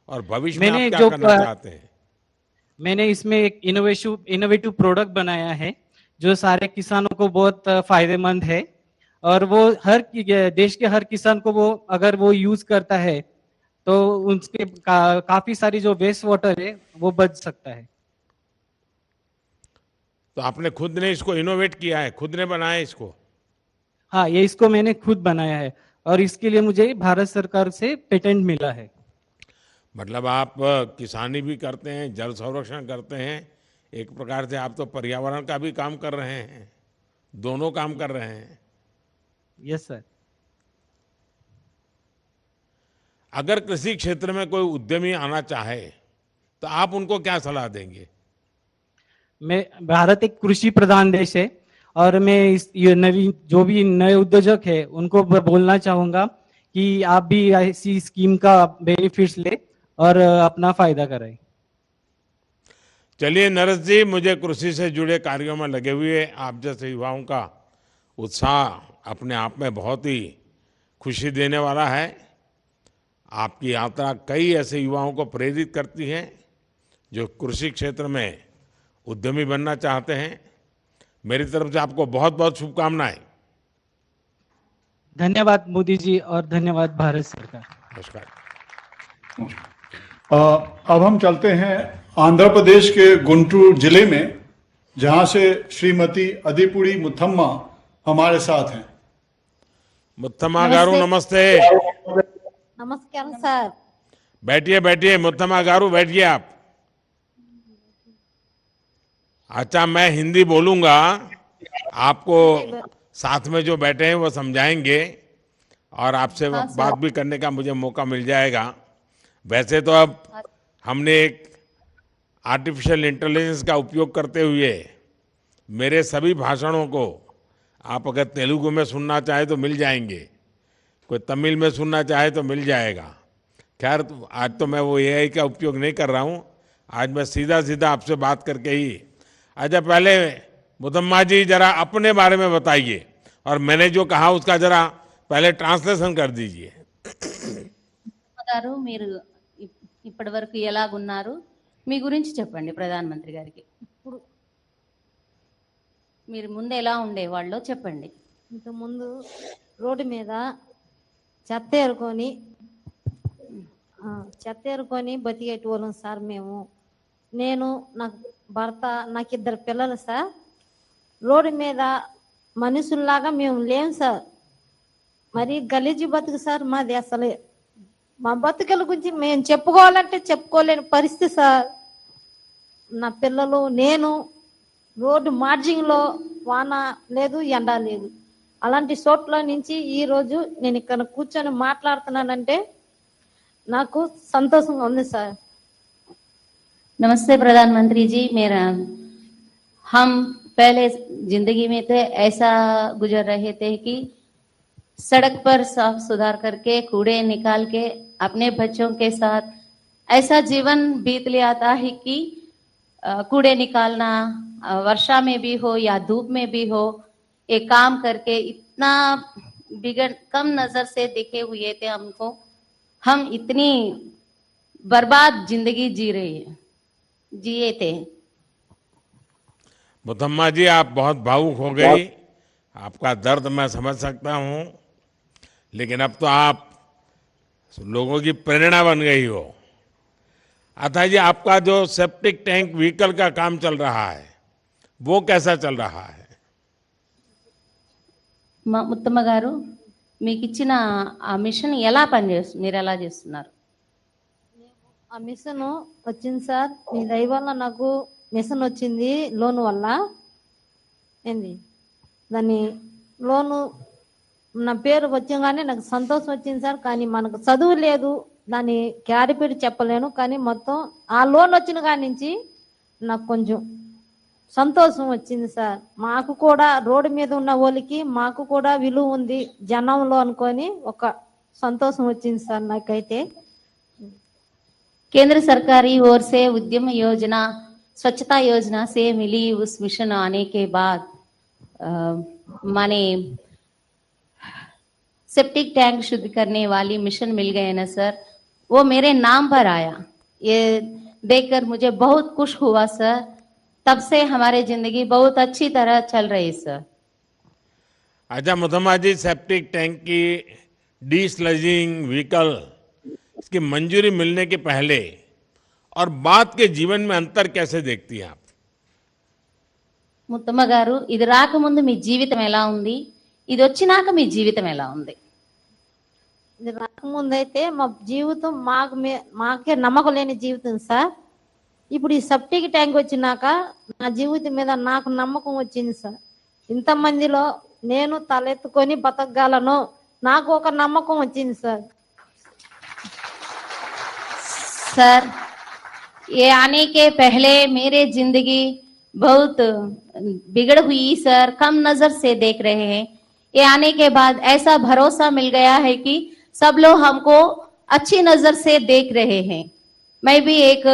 और भविष्य में आप क्या करना चाहते हैं? मैंने इसमें एक इनोवेटिव प्रोडक्ट बनाया है जो सारे किसानों को बहुत फायदेमंद है और वो देश के हर किसान को वो अगर वो यूज करता है तो उनके काफी सारी जो वेस्ट वाटर है वो बच सकता है। तो आपने खुद ने इसको इनोवेट किया है, खुद ने बनाया इसको? हाँ, ये इसको मैंने खुद बनाया है और इसके लिए मुझे भारत सरकार से पेटेंट मिला है। मतलब आप किसानी भी करते हैं, जल संरक्षण करते हैं, एक प्रकार से आप तो पर्यावरण का भी काम कर रहे हैं, दोनों काम कर रहे हैं। Yes sir. अगर कृषि क्षेत्र में कोई उद्यमी आना चाहे तो आप उनको क्या सलाह देंगे? भारत एक कृषि प्रधान देश है और मैं ये नवीन जो भी नए उद्योजक है उनको बोलना चाहूंगा कि आप भी ऐसी स्कीम का बेनिफिट्स ले और अपना फायदा करें। चलिए नरेश जी, मुझे कृषि से जुड़े कार्यों में लगे हुए आप जैसे युवाओं का उत्साह अपने आप में बहुत ही खुशी देने वाला है। आपकी यात्रा कई ऐसे युवाओं को प्रेरित करती है जो कृषि क्षेत्र में उद्यमी बनना चाहते हैं। मेरी तरफ से आपको बहुत बहुत शुभकामनाएं। धन्यवाद मोदी जी और धन्यवाद भारत सरकार। नमस्कार। अब हम चलते हैं आंध्र प्रदेश के गुंटूर जिले में, जहां से श्रीमती अदिपुड़ी मुथम्मा हमारे साथ हैं। मुथम्मा गारू नमस्ते। नमस्कार सर। बैठिए बैठिए मुथम्मा गारू, बैठिए आप। अच्छा मैं हिंदी बोलूंगा, आपको साथ में जो बैठे हैं वो समझाएंगे और आपसे बात भी करने का मुझे मौका मिल जाएगा। वैसे तो अब हमने एक आर्टिफिशियल इंटेलिजेंस का उपयोग करते हुए मेरे सभी भाषणों को आप अगर तेलुगु में सुनना चाहे तो मिल जाएंगे, कोई तमिल में सुनना चाहे तो मिल जाएगा। खैर आज तो मैं वो एआई का उपयोग नहीं कर रहा हूँ, आज मैं सीधा सीधा आपसे बात करके ही। अच्छा पहले मुथम्मा जी जरा अपने बारे में बताइए और मैंने जो कहा उसका जरा पहले ट्रांसलेशन कर दीजिए। గారు మీరు ఇప్పటి వరకు ఎలాగున్నారు మీ గురించి చెప్పండి ప్రధానమంత్రి గారికి. ఇప్పుడు మీరు ముందు ఎలా ఉండేవాళ్ళో చెప్పండి. ఇంతకుముందు రోడ్డు మీద చెత్త ఏరుకొని బతికేటోళ్ళం సార్ మేము. నేను నాకు భర్త నాకు 2 పిల్లలు సార్. రోడ్డు మీద మనుషుల్లాగా మేము లేం సార్. మరి గలీజు బతుకు సార్ మాది. అసలు మా బతుకుల గురించి మేము చెప్పుకోవాలంటే చెప్పుకోలేని పరిస్థితి సార్. నా పిల్లలు నేను రోడ్డు మార్జింగ్లో వాన లేదు ఎండ లేదు, అలాంటి చోట్ల నుంచి ఈరోజు నేను ఇక్కడ కూర్చొని మాట్లాడుతున్నానంటే నాకు సంతోషంగా ఉంది సార్. नमस्ते प्रधानमंत्री जी, मेरा हम पहले जिंदगी में तो ऐसा गुजर रहे थे कि सड़क पर साफ सुधार करके कूड़े निकाल के अपने बच्चों के साथ ऐसा जीवन बीत लिया था है कि कूड़े निकालना वर्षा में भी हो या धूप में भी हो, एक काम करके इतना बिगड़ कम नजर से देखे हुए थे हमको. हम इतनी बर्बाद जिंदगी जिए थे. मुथम्मा जी, आप बहुत भावुक हो गई. आपका दर्द मैं समझ सकता हूं, लेकिन अब तो आप लोगों की प्रेरणा बन गई हो. अथा जी, आपका जो सेप्टिक टैंक व्हीकल का काम चल रहा है वो कैसा चल रहा है? ముత్తమ్మ గారు, మీకు ఇచ్చిన ఆ మిషన్ ఎలా పనిచేస్తుంది, మీరు ఎలా చేస్తున్నారు? ఆ మిషన్ వచ్చింది సార్. మీ దయ వల్ల నాకు మిషన్ వచ్చింది లోన్ వల్ల. ఏంది దాన్ని లోను నా పేరు వచ్చంగానే నాకు సంతోషం వచ్చింది సార్. కానీ మనకు చదువు లేదు, దాన్ని క్యారిపేరు చెప్పలేను. కానీ మొత్తం ఆ లోన్ వచ్చిన కాడి నుంచి నాకు కొంచెం సంతోషం వచ్చింది సార్. మాకు కూడా రోడ్డు మీద ఉన్న వాళ్ళకి మాకు కూడా విలువ ఉంది జనంలో అనుకొని ఒక సంతోషం వచ్చింది సార్ నాకైతే. केंद्र सरकारी ओर से उद्यम योजना, स्वच्छता योजना से मिली उस मिशन आने के बाद माने सेप्टिक टैंक शुद्ध करने वाली मिशन मिल गए ना सर, वो मेरे नाम पर आया. ये देखकर मुझे बहुत खुश हुआ सर. तब से हमारी जिंदगी बहुत अच्छी तरह चल रही सर. अच्छा मुथम्मा जी, सेप्टिक टैंक की डीस्लजिंग व्हीकल इसकी मंजूरी मिलने के पहले और बाद के जीवन में अंतर कैसे देखती हैं आप? ముత్తమ్మ గారు, ఇది రాకముందు మీ జీవితం ఎలా ఉంది, ఇది వచ్చినాక మీ జీవితం ఎలా ఉంది? ఇది రాకముందైతే మా జీవితం మాకే నమ్మకం లేని జీవితం సార్. ఇప్పుడు ఈ సెప్టిక్ ట్యాంక్ వచ్చినాక నా జీవితం మీద నాకు నమ్మకం వచ్చింది సార్. ఇంతమందిలో నేను తలెత్తుకొని బతకగలను, నాకు ఒక నమ్మకం వచ్చింది సార్. सर, ये आने के पहले मेरे जिंदगी बहुत बिगड़ हुई सर, कम नजर से देख रहे हैं. ये आने के बाद ऐसा भरोसा मिल गया है कि सब लोग हमको अच्छी नजर से देख रहे हैं. मैं भी एक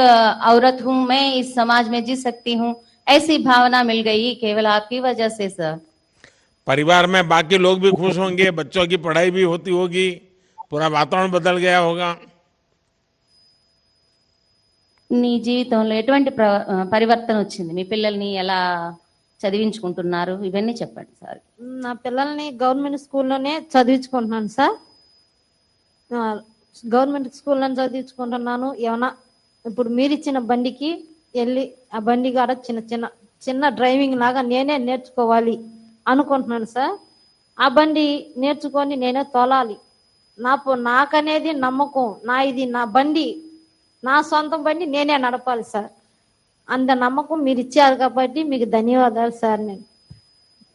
औरत हूँ, मैं इस समाज में जी सकती हूँ, ऐसी भावना मिल गई केवल आपकी वजह से सर. परिवार में बाकी लोग भी खुश होंगे, बच्चों की पढ़ाई भी होती होगी, पूरा वातावरण बदल गया होगा. నీ జీవితంలో ఎటువంటి పరివర్తన వచ్చింది, మీ పిల్లల్ని ఎలా చదివించుకుంటున్నారు, ఇవన్నీ చెప్పండి సార్. నా పిల్లల్ని గవర్నమెంట్ స్కూల్లోనే చదివించుకుంటున్నాను సార్. గవర్నమెంట్ స్కూల్లోనే చదివించుకుంటున్నాను. ఏమన్నా ఇప్పుడు మీరు ఇచ్చిన బండికి వెళ్ళి ఆ బండి కాడ చిన్న డ్రైవింగ్ లాగా నేనే నేర్చుకోవాలి అనుకుంటున్నాను సార్. ఆ బండి నేర్చుకొని నేనే తోలాలి. నాకనేది నమ్మకం, ఇది నా బండి, నా సొంతం బండి నేనే నడపాలి సార్. అంత నమ్మకం మీరు ఇచ్చారు కాబట్టి మీకు ధన్యవాదాలు సార్. నేను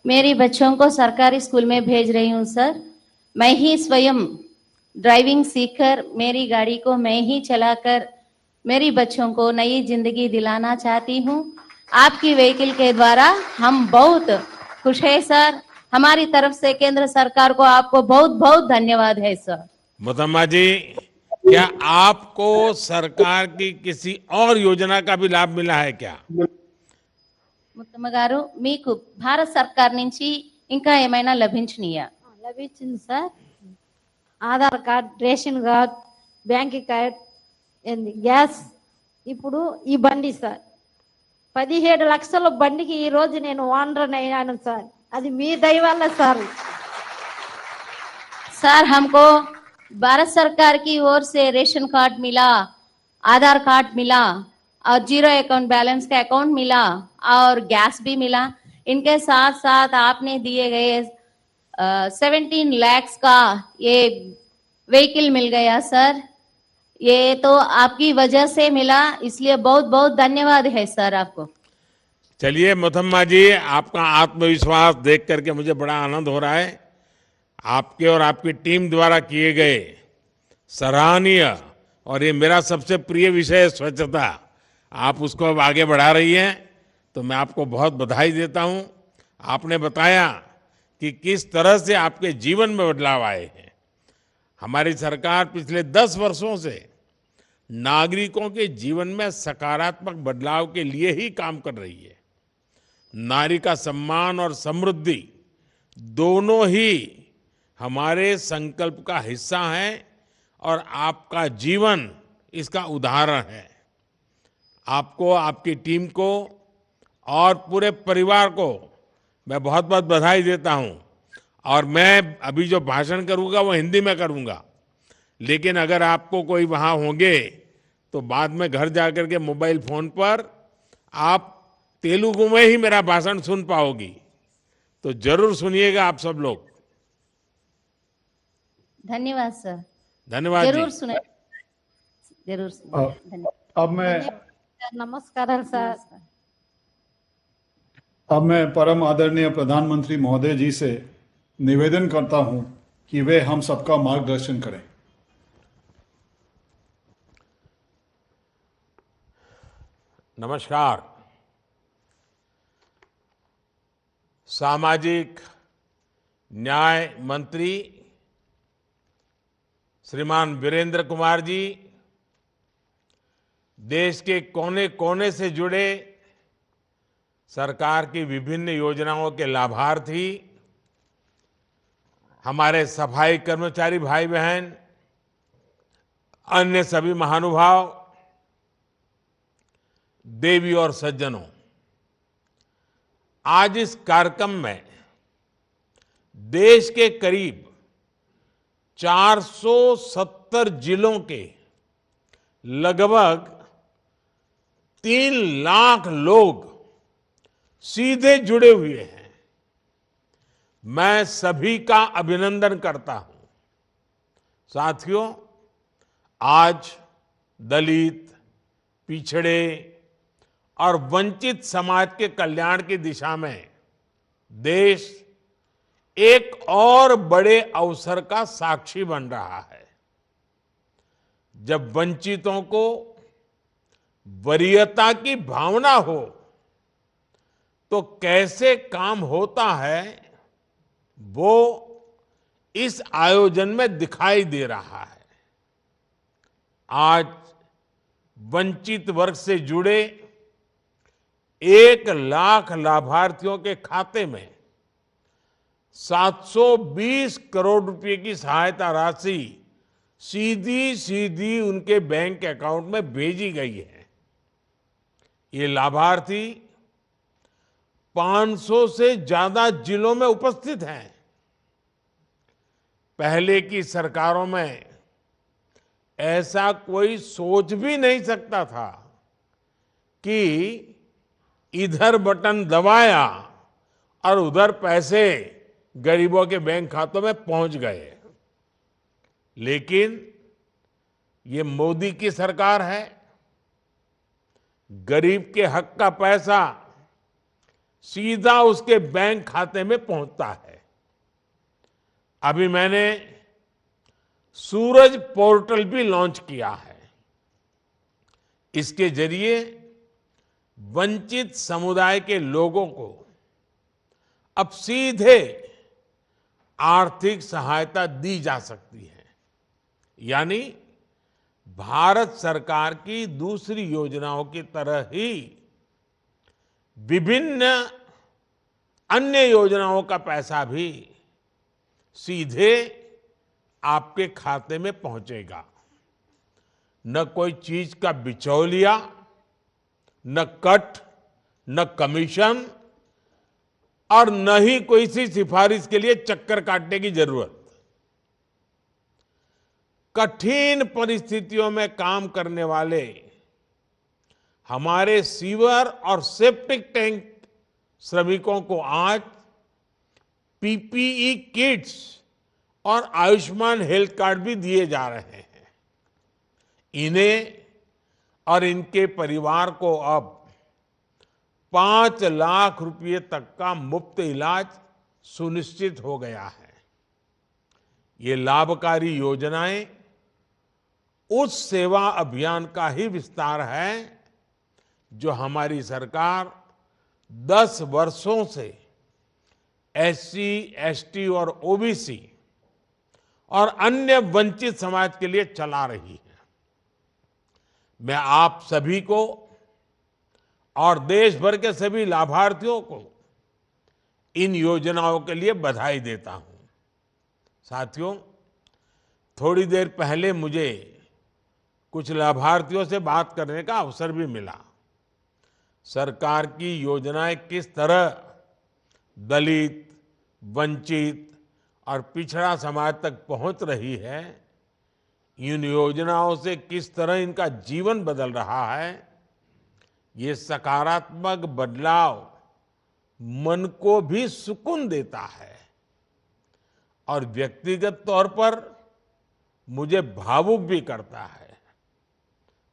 मेरी बच्चों को सरकारी स्कूल में भेज रही हूँ सर. मैं ही स्वयं ड्राइविंग सीखकर मेरी गाड़ी को मैं ही चलाकर मेरी बच्चों को नई जिंदगी दिलाना चाहती हूँ. आपकी व्हीकल के द्वारा हम बहुत खुश है सर. हमारी तरफ से केंद्र सरकार को आपको बहुत बहुत धन्यवाद है सर. मुथम्मा जी, क्या आपको सरकार की किसी और योजना का भी लाभ मिला है क्या? ముత్తమ్మ గారు, మీకు భారత సర్కార్ నుంచి ఇంకా ఏమైనా లభించినాయా? లభించింది sir. Aadhaar card, ration card, bank card ఏంది గ్యాస్, ఇప్పుడు ఈ బండి సార్ 17 లక్షల బండికి ఈ రోజు నేను ఓనర్ అయ్యాను సార్. అది మీ దయ వల్ల సార్. सर हमको भारत सरकार की ओर से रेशन कार्ड मिला, आधार कार्ड मिला और जीरो अकाउंट बैलेंस का अकाउंट मिला और गैस भी मिला। इनके साथ साथ आपने दिए गए 17 लाख का ये व्हीकल मिल गया सर। ये तो आपकी वजह से मिला, इसलिए बहुत बहुत धन्यवाद है सर आपको। चलिए मोथम्मा जी, आपका आत्मविश्वास देख करके मुझे बड़ा आनंद हो रहा है। आपके और आपकी टीम द्वारा किए गए सराहनीय और ये मेरा सबसे प्रिय विषय है स्वच्छता, आप उसको अब आगे बढ़ा रही हैं, तो मैं आपको बहुत बधाई देता हूं। आपने बताया कि किस तरह से आपके जीवन में बदलाव आए हैं। हमारी सरकार पिछले 10 वर्षों से नागरिकों के जीवन में सकारात्मक बदलाव के लिए ही काम कर रही है। नारी का सम्मान और समृद्धि दोनों ही हमारे संकल्प का हिस्सा है और आपका जीवन इसका उदाहरण है। आपको, आपकी टीम को और पूरे परिवार को मैं बहुत बहुत बधाई देता हूं। और मैं अभी जो भाषण करूंगा वो हिंदी में करूंगा, लेकिन अगर आपको कोई वहां होंगे तो बाद में घर जाकर के मोबाइल फोन पर आप तेलुगु में ही मेरा भाषण सुन पाओगी, तो जरूर सुनिएगा आप सब लोग। धन्यवाद सर, धन्यवाद जरूर जी। सुने, जरूर सुने। धन्यवाद। अब मैं నమస్కారాలు సార్. अब मैं परम आदरणीय प्रधानमंत्री महोदय जी से निवेदन करता हूं कि वे हम सबका मार्गदर्शन करें। नमस्कार। सामाजिक न्याय मंत्री श्रीमान वीरेंद्र कुमार जी, देश के कोने कोने से जुड़े सरकार की विभिन्न योजनाओं के लाभार्थी, हमारे सफाई कर्मचारी भाई बहन, अन्य सभी महानुभाव, देवी और सज्जनों, आज इस कार्यक्रम में देश के करीब 470 जिलों के लगभग 3 लाख लोग सीधे जुड़े हुए हैं। मैं सभी का अभिनंदन करता हूं। साथियों, आज दलित, पिछड़े और वंचित समाज के कल्याण की दिशा में देश एक और बड़े अवसर का साक्षी बन रहा है। जब वंचितों को वरीयता की भावना हो तो कैसे काम होता है, वो इस आयोजन में दिखाई दे रहा है। आज वंचित वर्ग से जुड़े 1 लाख लाभार्थियों के खाते में 720 करोड़ रुपए की सहायता राशि सीधी सीधी उनके बैंक अकाउंट में भेजी गई है। ये लाभार्थी 500 से ज्यादा जिलों में उपस्थित हैं। पहले की सरकारों में ऐसा कोई सोच भी नहीं सकता था कि इधर बटन दबाया और उधर पैसे गरीबों के बैंक खातों में पहुंच गए। लेकिन ये मोदी की सरकार है। गरीब के हक का पैसा सीधा उसके बैंक खाते में पहुंचता है। अभी मैंने सूरज पोर्टल भी लॉन्च किया है। इसके जरिए वंचित समुदाय के लोगों को अब सीधे आर्थिक सहायता दी जा सकती है। यानी भारत सरकार की दूसरी योजनाओं की तरह ही विभिन्न अन्य योजनाओं का पैसा भी सीधे आपके खाते में पहुंचेगा। न कोई चीज का बिचौलिया, न कट, न कमीशन और न ही कोई सी सिफारिश के लिए चक्कर काटने की जरूरत। कठिन परिस्थितियों में काम करने वाले हमारे सीवर और सेप्टिक टैंक श्रमिकों को आज पीपीई किट्स और आयुष्मान हेल्थ कार्ड भी दिए जा रहे हैं। इन्हें और इनके परिवार को अब 5 लाख रुपए तक का मुफ्त इलाज सुनिश्चित हो गया है। ये लाभकारी योजनाएं उस सेवा अभियान का ही विस्तार है जो हमारी सरकार 10 वर्षों से एससी, एसटी और ओबीसी और अन्य वंचित समाज के लिए चला रही है। मैं आप सभी को और देश भर के सभी लाभार्थियों को इन योजनाओं के लिए बधाई देता हूं। साथियों, थोड़ी देर पहले मुझे कुछ लाभार्थियों से बात करने का अवसर भी मिला। सरकार की योजनाएं किस तरह दलित, वंचित और पिछड़ा समाज तक पहुंच रही है, इन योजनाओं से किस तरह इनका जीवन बदल रहा है, ये सकारात्मक बदलाव मन को भी सुकून देता है और व्यक्तिगत तौर पर मुझे भावुक भी करता है।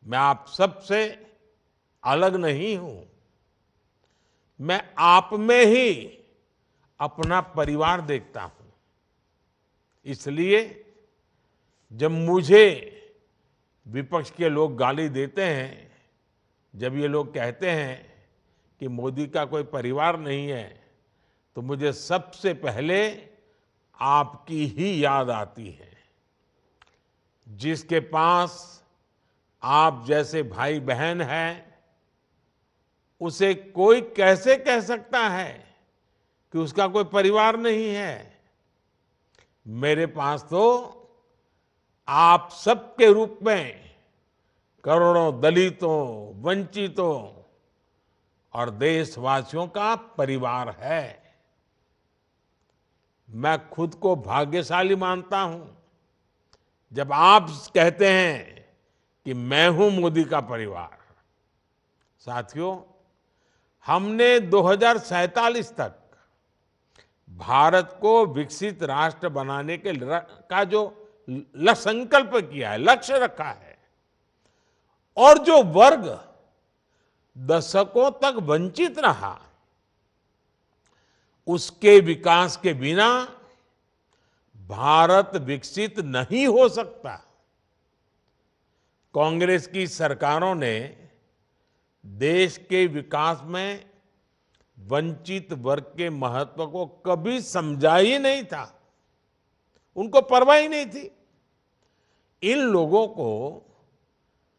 मैं आप सबसे अलग नहीं हूं। मैं आप में ही अपना परिवार देखता हूं। इसलिए जब मुझे विपक्ष के लोग गाली देते हैं, जब ये लोग कहते हैं कि मोदी का कोई परिवार नहीं है, तो मुझे सबसे पहले आपकी ही याद आती है। जिसके पास आप जैसे भाई बहन हैं, उसे कोई कैसे कह सकता है कि उसका कोई परिवार नहीं है। मेरे पास तो आप सबके रूप में करोड़ों दलितों, वंचितों और देशवासियों का परिवार है। मैं खुद को भाग्यशाली मानता हूं जब आप कहते हैं कि मैं हूं मोदी का परिवार। साथियों, हमने 2047 तक भारत को विकसित राष्ट्र बनाने के का जो संकल्प किया है, लक्ष्य रखा है, और जो वर्ग दशकों तक वंचित रहा, उसके विकास के बिना भारत विकसित नहीं हो सकता। कांग्रेस की सरकारों ने देश के विकास में वंचित वर्ग के महत्व को कभी समझा ही नहीं था। उनको परवाह ही नहीं थी। इन लोगों को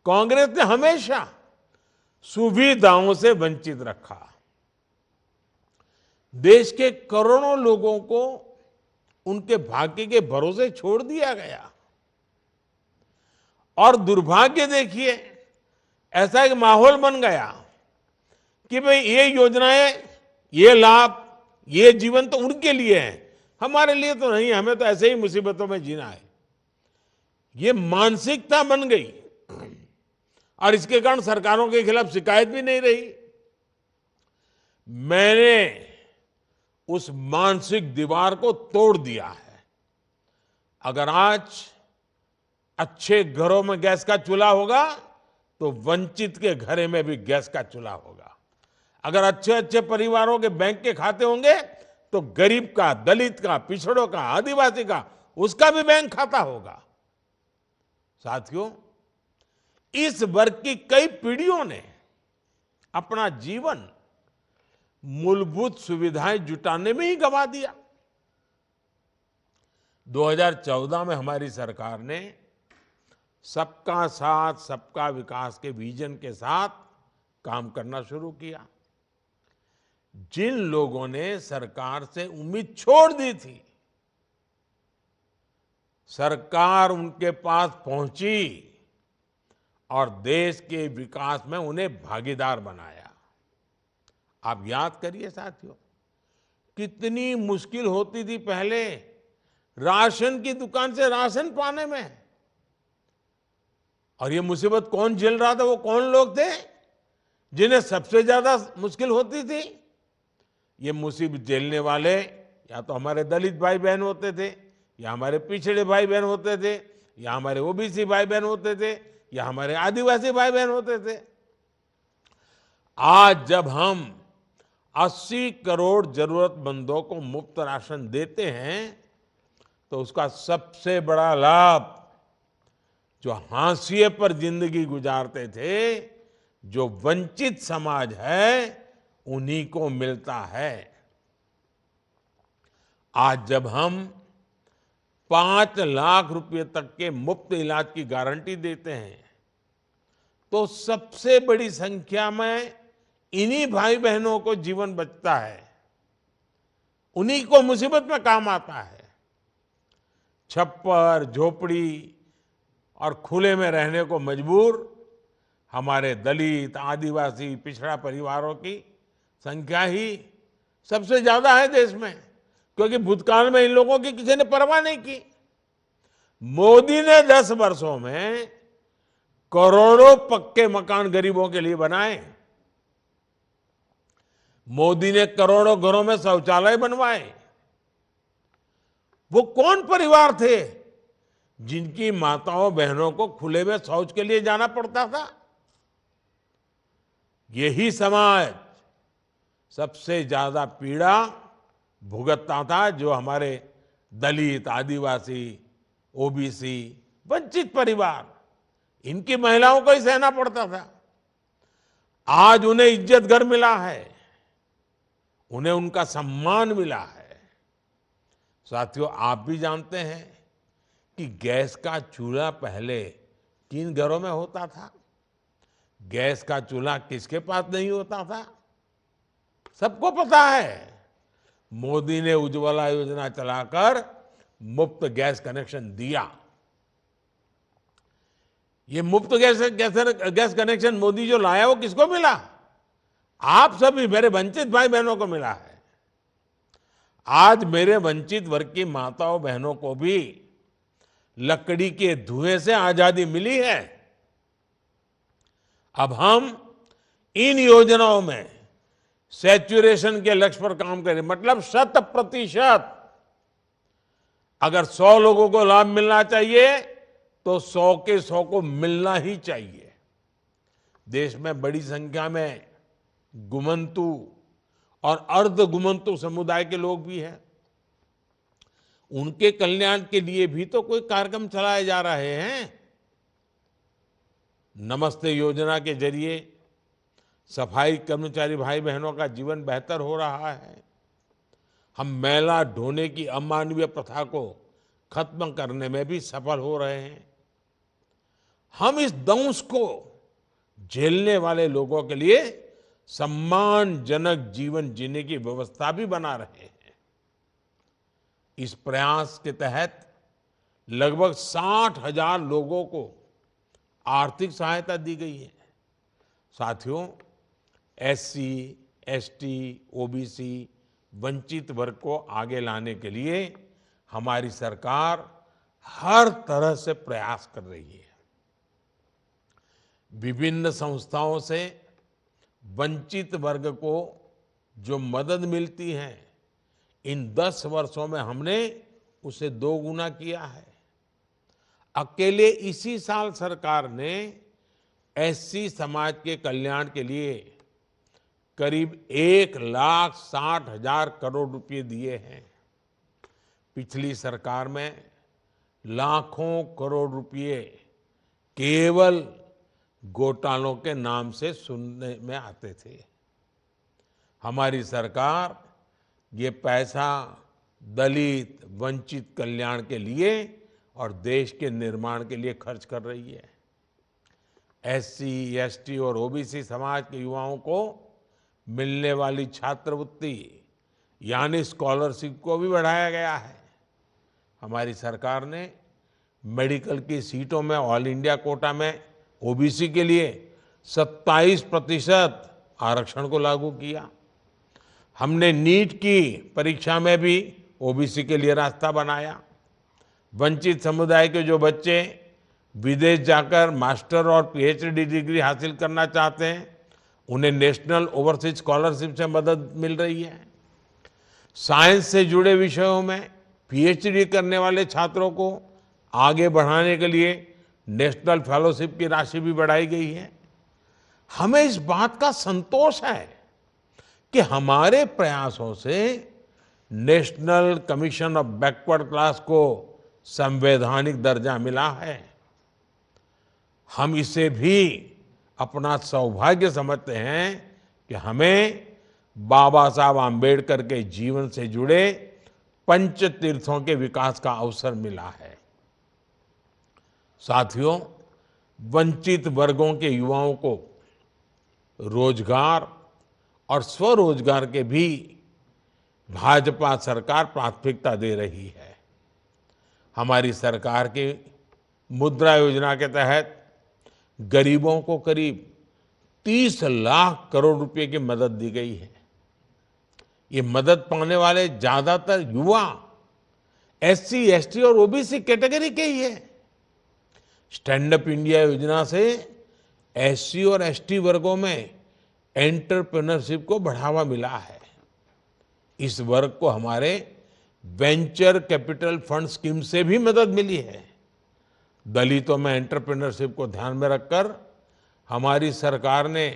कांग्रेस ने हमेशा सुविधाओं से वंचित रखा। देश के करोड़ों लोगों को उनके भाग्य के भरोसे छोड़ दिया गया। और दुर्भाग्य देखिए, ऐसा एक माहौल बन गया कि भाई ये योजनाएं, ये लाभ, ये जीवन तो उनके लिए है, हमारे लिए तो नहीं, हमें तो ऐसे ही मुसीबतों में जीना है। ये मानसिकता बन गई और इसके कारण सरकारों के खिलाफ शिकायत भी नहीं रही। मैंने उस मानसिक दीवार को तोड़ दिया है। अगर आज अच्छे घरों में गैस का चूल्हा होगा तो वंचित के घरे में भी गैस का चूल्हा होगा। अगर अच्छे अच्छे परिवारों के बैंक के खाते होंगे तो गरीब का, दलित का, पिछड़ों का, आदिवासी का, उसका भी बैंक खाता होगा। साथियों, इस वर्ग की कई पीढ़ियों ने अपना जीवन मूलभूत सुविधाएं जुटाने में ही गंवा दिया। 2014 में हमारी सरकार ने सबका साथ, सबका विकास के विजन के साथ काम करना शुरू किया। जिन लोगों ने सरकार से उम्मीद छोड़ दी थी, सरकार उनके पास पहुंची और देश के विकास में उन्हें भागीदार बनाया। आप याद करिए साथियों, कितनी मुश्किल होती थी पहले राशन की दुकान से राशन पाने में, और ये मुसीबत कौन झेल रहा था? वो कौन लोग थे जिन्हें सबसे ज्यादा मुश्किल होती थी? ये मुसीबत झेलने वाले या तो हमारे दलित भाई बहन होते थे, या हमारे पिछड़े भाई बहन होते थे, या हमारे ओबीसी भाई बहन होते थे, या हमारे आदिवासी भाई बहन होते थे। आज जब हम 80 करोड़ जरूरतमंदों को मुफ्त राशन देते हैं, तो उसका सबसे बड़ा लाभ जो हाशिए पर जिंदगी गुजारते थे, जो वंचित समाज है, उन्हीं को मिलता है। आज जब हम 5 लाख रुपए तक के मुफ्त इलाज की गारंटी देते हैं, तो सबसे बड़ी संख्या में इन्हीं भाई बहनों को जीवन बचता है, उन्हीं को मुसीबत में काम आता है। छप्पर, झोपड़ी और खुले में रहने को मजबूर हमारे दलित, आदिवासी, पिछड़ा परिवारों की संख्या ही सबसे ज्यादा है देश में, क्योंकि भूतकाल में इन लोगों की किसी ने परवाह नहीं की। मोदी ने 10 वर्षों में करोड़ों पक्के मकान गरीबों के लिए बनाए। मोदी ने करोड़ों घरों में शौचालय बनवाए। वो कौन परिवार थे जिनकी माताओं बहनों को खुले में शौच के लिए जाना पड़ता था? यही समाज सबसे ज्यादा पीड़ा भुगतता था, जो हमारे दलित, आदिवासी, ओबीसी, वंचित परिवार, इनकी महिलाओं को ही सहना पड़ता था। आज उन्हें इज्जत घर मिला है, उन्हें उनका सम्मान मिला है। साथियों, आप भी जानते हैं कि गैस का चूल्हा पहले किन घरों में होता था? गैस का चूल्हा किसके पास नहीं होता था? सबको पता है। मोदी ने उज्ज्वला योजना चलाकर मुफ्त गैस कनेक्शन दिया। ये मुफ्त गैस कनेक्शन मोदी जो लाया, वो किसको मिला? आप सभी मेरे वंचित भाई बहनों को मिला है। आज मेरे वंचित वर्ग की माताओं बहनों को भी लकड़ी के धुएं से आजादी मिली है। अब हम इन योजनाओं में सैचुरेशन के लक्ष्य पर काम करें, मतलब 100%। अगर 100 लोगों को लाभ मिलना चाहिए, तो 100 के 100 को मिलना ही चाहिए। देश में बड़ी संख्या में गुमंतु और अर्ध गुमंतु समुदाय के लोग भी हैं। उनके कल्याण के लिए भी तो कोई कार्यक्रम चलाए जा रहे हैं। नमस्ते योजना के जरिए सफाई कर्मचारी भाई बहनों का जीवन बेहतर हो रहा है। हम मैला ढोने की अमानवीय प्रथा को खत्म करने में भी सफल हो रहे हैं। हम इस दंश को झेलने वाले लोगों के लिए सम्मानजनक जीवन जीने की व्यवस्था भी बना रहे हैं। इस प्रयास के तहत लगभग 60,000 लोगों को आर्थिक सहायता दी गई है। साथियों, एससी, एसटी, ओबीसी, वंचित वर्ग को आगे लाने के लिए हमारी सरकार हर तरह से प्रयास कर रही है। विभिन्न संस्थाओं से वंचित वर्ग को जो मदद मिलती है, इन 10 वर्षों में हमने उसे 2 गुना किया है। अकेले इसी साल सरकार ने एससी समाज के कल्याण के लिए करीब 1,60,000 करोड़ रुपए दिए हैं। पिछली सरकार में लाखों करोड़ रुपए केवल घोटालों के नाम से सुनने में आते थे। हमारी सरकार ये पैसा दलित, वंचित कल्याण के लिए और देश के निर्माण के लिए खर्च कर रही है। एससी, एसटी और ओबीसी समाज के युवाओं को मिलने वाली छात्रवृत्ति यानी स्कॉलरशिप को भी बढ़ाया गया है। हमारी सरकार ने मेडिकल की सीटों में ऑल इंडिया कोटा में ओबीसी के लिए 27% आरक्षण को लागू किया। हमने नीट की परीक्षा में भी ओबीसी के लिए रास्ता बनाया। वंचित समुदाय के जो बच्चे विदेश जाकर मास्टर और पीएचडी डिग्री हासिल करना चाहते हैं, उन्हें नेशनल ओवरसीज स्कॉलरशिप से मदद मिल रही है। साइंस से जुड़े विषयों में पीएचडी करने वाले छात्रों को आगे बढ़ाने के लिए नेशनल फेलोशिप की राशि भी बढ़ाई गई है। हमें इस बात का संतोष है कि हमारे प्रयासों से national commission of backward class को संवैधानिक दर्जा मिला है। हम इसे भी अपना सौभाग्य समझते हैं कि हमें बाबा साहब आम्बेडकर के जीवन से जुड़े पंच तीर्थों के विकास का अवसर मिला है। साथियों, वंचित वर्गों के युवाओं को रोजगार और स्वरोजगार के भी भाजपा सरकार प्राथमिकता दे रही है। हमारी सरकार की मुद्रा योजना के तहत गरीबों को करीब 30 लाख करोड़ रुपए की मदद दी गई है। ये मदद पाने वाले ज्यादातर युवा एससी, एसटी और ओबीसी कैटेगरी के ही है। स्टैंड अप इंडिया योजना से एससी और एसटी वर्गों में एंटरप्रेन्योरशिप को बढ़ावा मिला है। इस वर्ग को हमारे वेंचर कैपिटल फंड स्कीम से भी मदद मिली है। दलितों में एंटरप्रेन्योरशिप को ध्यान में रखकर हमारी सरकार ने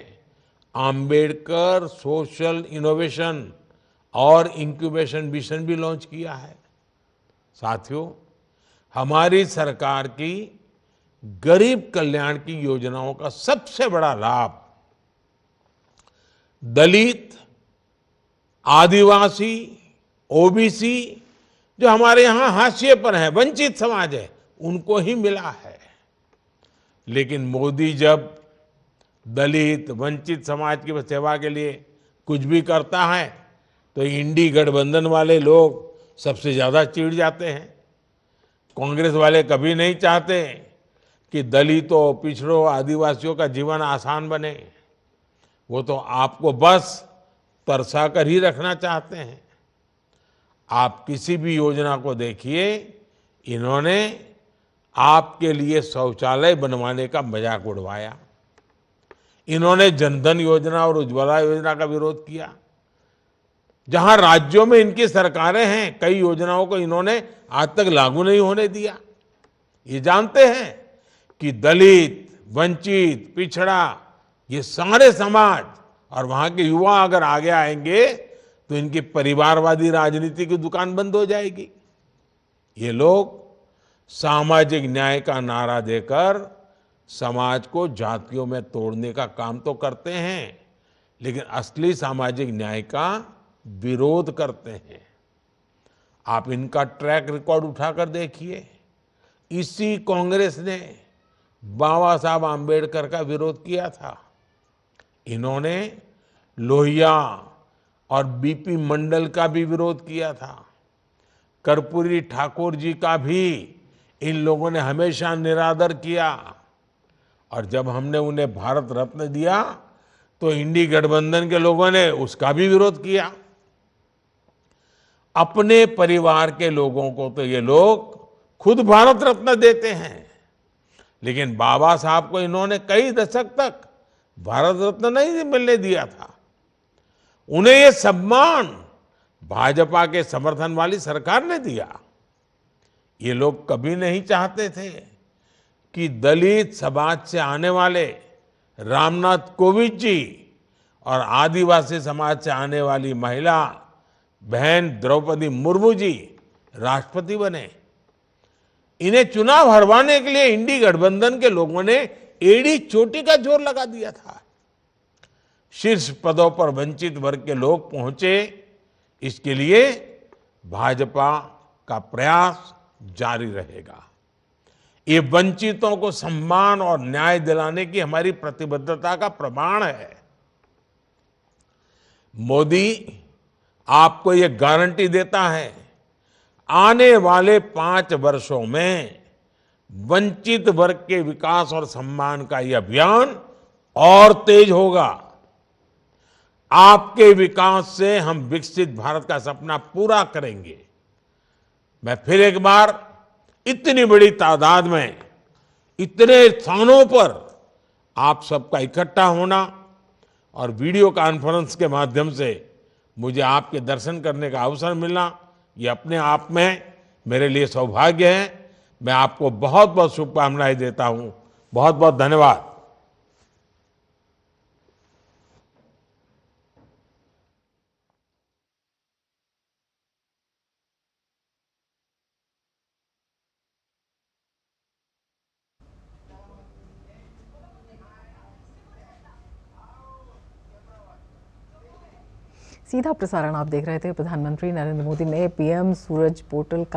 आम्बेडकर सोशल इनोवेशन और इंक्यूबेशन मिशन भी लॉन्च किया है। साथियों, हमारी सरकार की गरीब कल्याण की योजनाओं का सबसे बड़ा लाभ दलित, आदिवासी, ओबीसी, जो हमारे यहां हाशिए पर है, वंचित समाज है, उनको ही मिला है। लेकिन मोदी जब दलित, वंचित समाज की सेवा के लिए कुछ भी करता है तो इंडी गठबंधन वाले लोग सबसे ज्यादा चिढ़ जाते हैं। कांग्रेस वाले कभी नहीं चाहते कि दलितों, पिछड़ों, आदिवासियों का जीवन आसान बने। वो तो आपको बस तरसा कर ही रखना चाहते हैं। आप किसी भी योजना को देखिए, इन्होंने आपके लिए शौचालय बनवाने का मजाक उड़वाया। इन्होंने जनधन योजना और उज्ज्वला योजना का विरोध किया। जहां राज्यों में इनकी सरकारें हैं, कई योजनाओं को इन्होंने आज तक लागू नहीं होने दिया। ये जानते हैं कि दलित, वंचित, पिछड़ा, ये सारे समाज और वहां के युवा अगर आगे आएंगे तो इनकी परिवारवादी राजनीति की दुकान बंद हो जाएगी। ये लोग सामाजिक न्याय का नारा देकर समाज को जातियों में तोड़ने का काम तो करते हैं, लेकिन असली सामाजिक न्याय का विरोध करते हैं। आप इनका ट्रैक रिकॉर्ड उठाकर देखिए। इसी कांग्रेस ने बाबा साहब आम्बेडकर का विरोध किया था। इन्होंने लोहिया और बीपी मंडल का भी विरोध किया था। कर्पूरी ठाकुर जी का भी इन लोगों ने हमेशा निरादर किया। और जब हमने उन्हें भारत रत्न दिया तो इंडी गठबंधन के लोगों ने उसका भी विरोध किया। अपने परिवार के लोगों को तो ये लोग खुद भारत रत्न देते हैं, लेकिन बाबा साहब को इन्होंने कई दशक तक भारत रत्न नहीं मिलने दिया था। उन्हें ये सम्मान भाजपा के समर्थन वाली सरकार ने दिया। ये लोग कभी नहीं चाहते थे कि दलित समाज से आने वाले रामनाथ कोविंद जी और आदिवासी समाज से आने वाली महिला बहन द्रौपदी मुर्मू जी राष्ट्रपति बने। इन्हें चुनाव हरवाने के लिए इंडी गठबंधन के लोगों ने एड़ी चोटी का जोर लगा दिया था। शीर्ष पदों पर वंचित वर्ग के लोग पहुंचे, इसके लिए भाजपा का प्रयास जारी रहेगा। ये वंचितों को सम्मान और न्याय दिलाने की हमारी प्रतिबद्धता का प्रमाण है। मोदी आपको ये गारंटी देता है, आने वाले 5 वर्षों में वंचित वर्ग के विकास और सम्मान का ये अभियान और तेज होगा। आपके विकास से हम विकसित भारत का सपना पूरा करेंगे। मैं फिर एक बार इतनी बड़ी तादाद में इतने स्थानों पर आप सबका इकट्ठा होना और वीडियो कॉन्फ्रेंस के माध्यम से मुझे आपके दर्शन करने का अवसर मिलना, ये अपने आप में मेरे लिए सौभाग्य है। मैं आपको बहुत बहुत शुभकामनाएं देता हूं। बहुत बहुत धन्यवाद। सीधा प्रसारण आप देख रहे थे। प्रधानमंत्री नरेंद्र मोदी ने पीएम सूरज पोर्टल का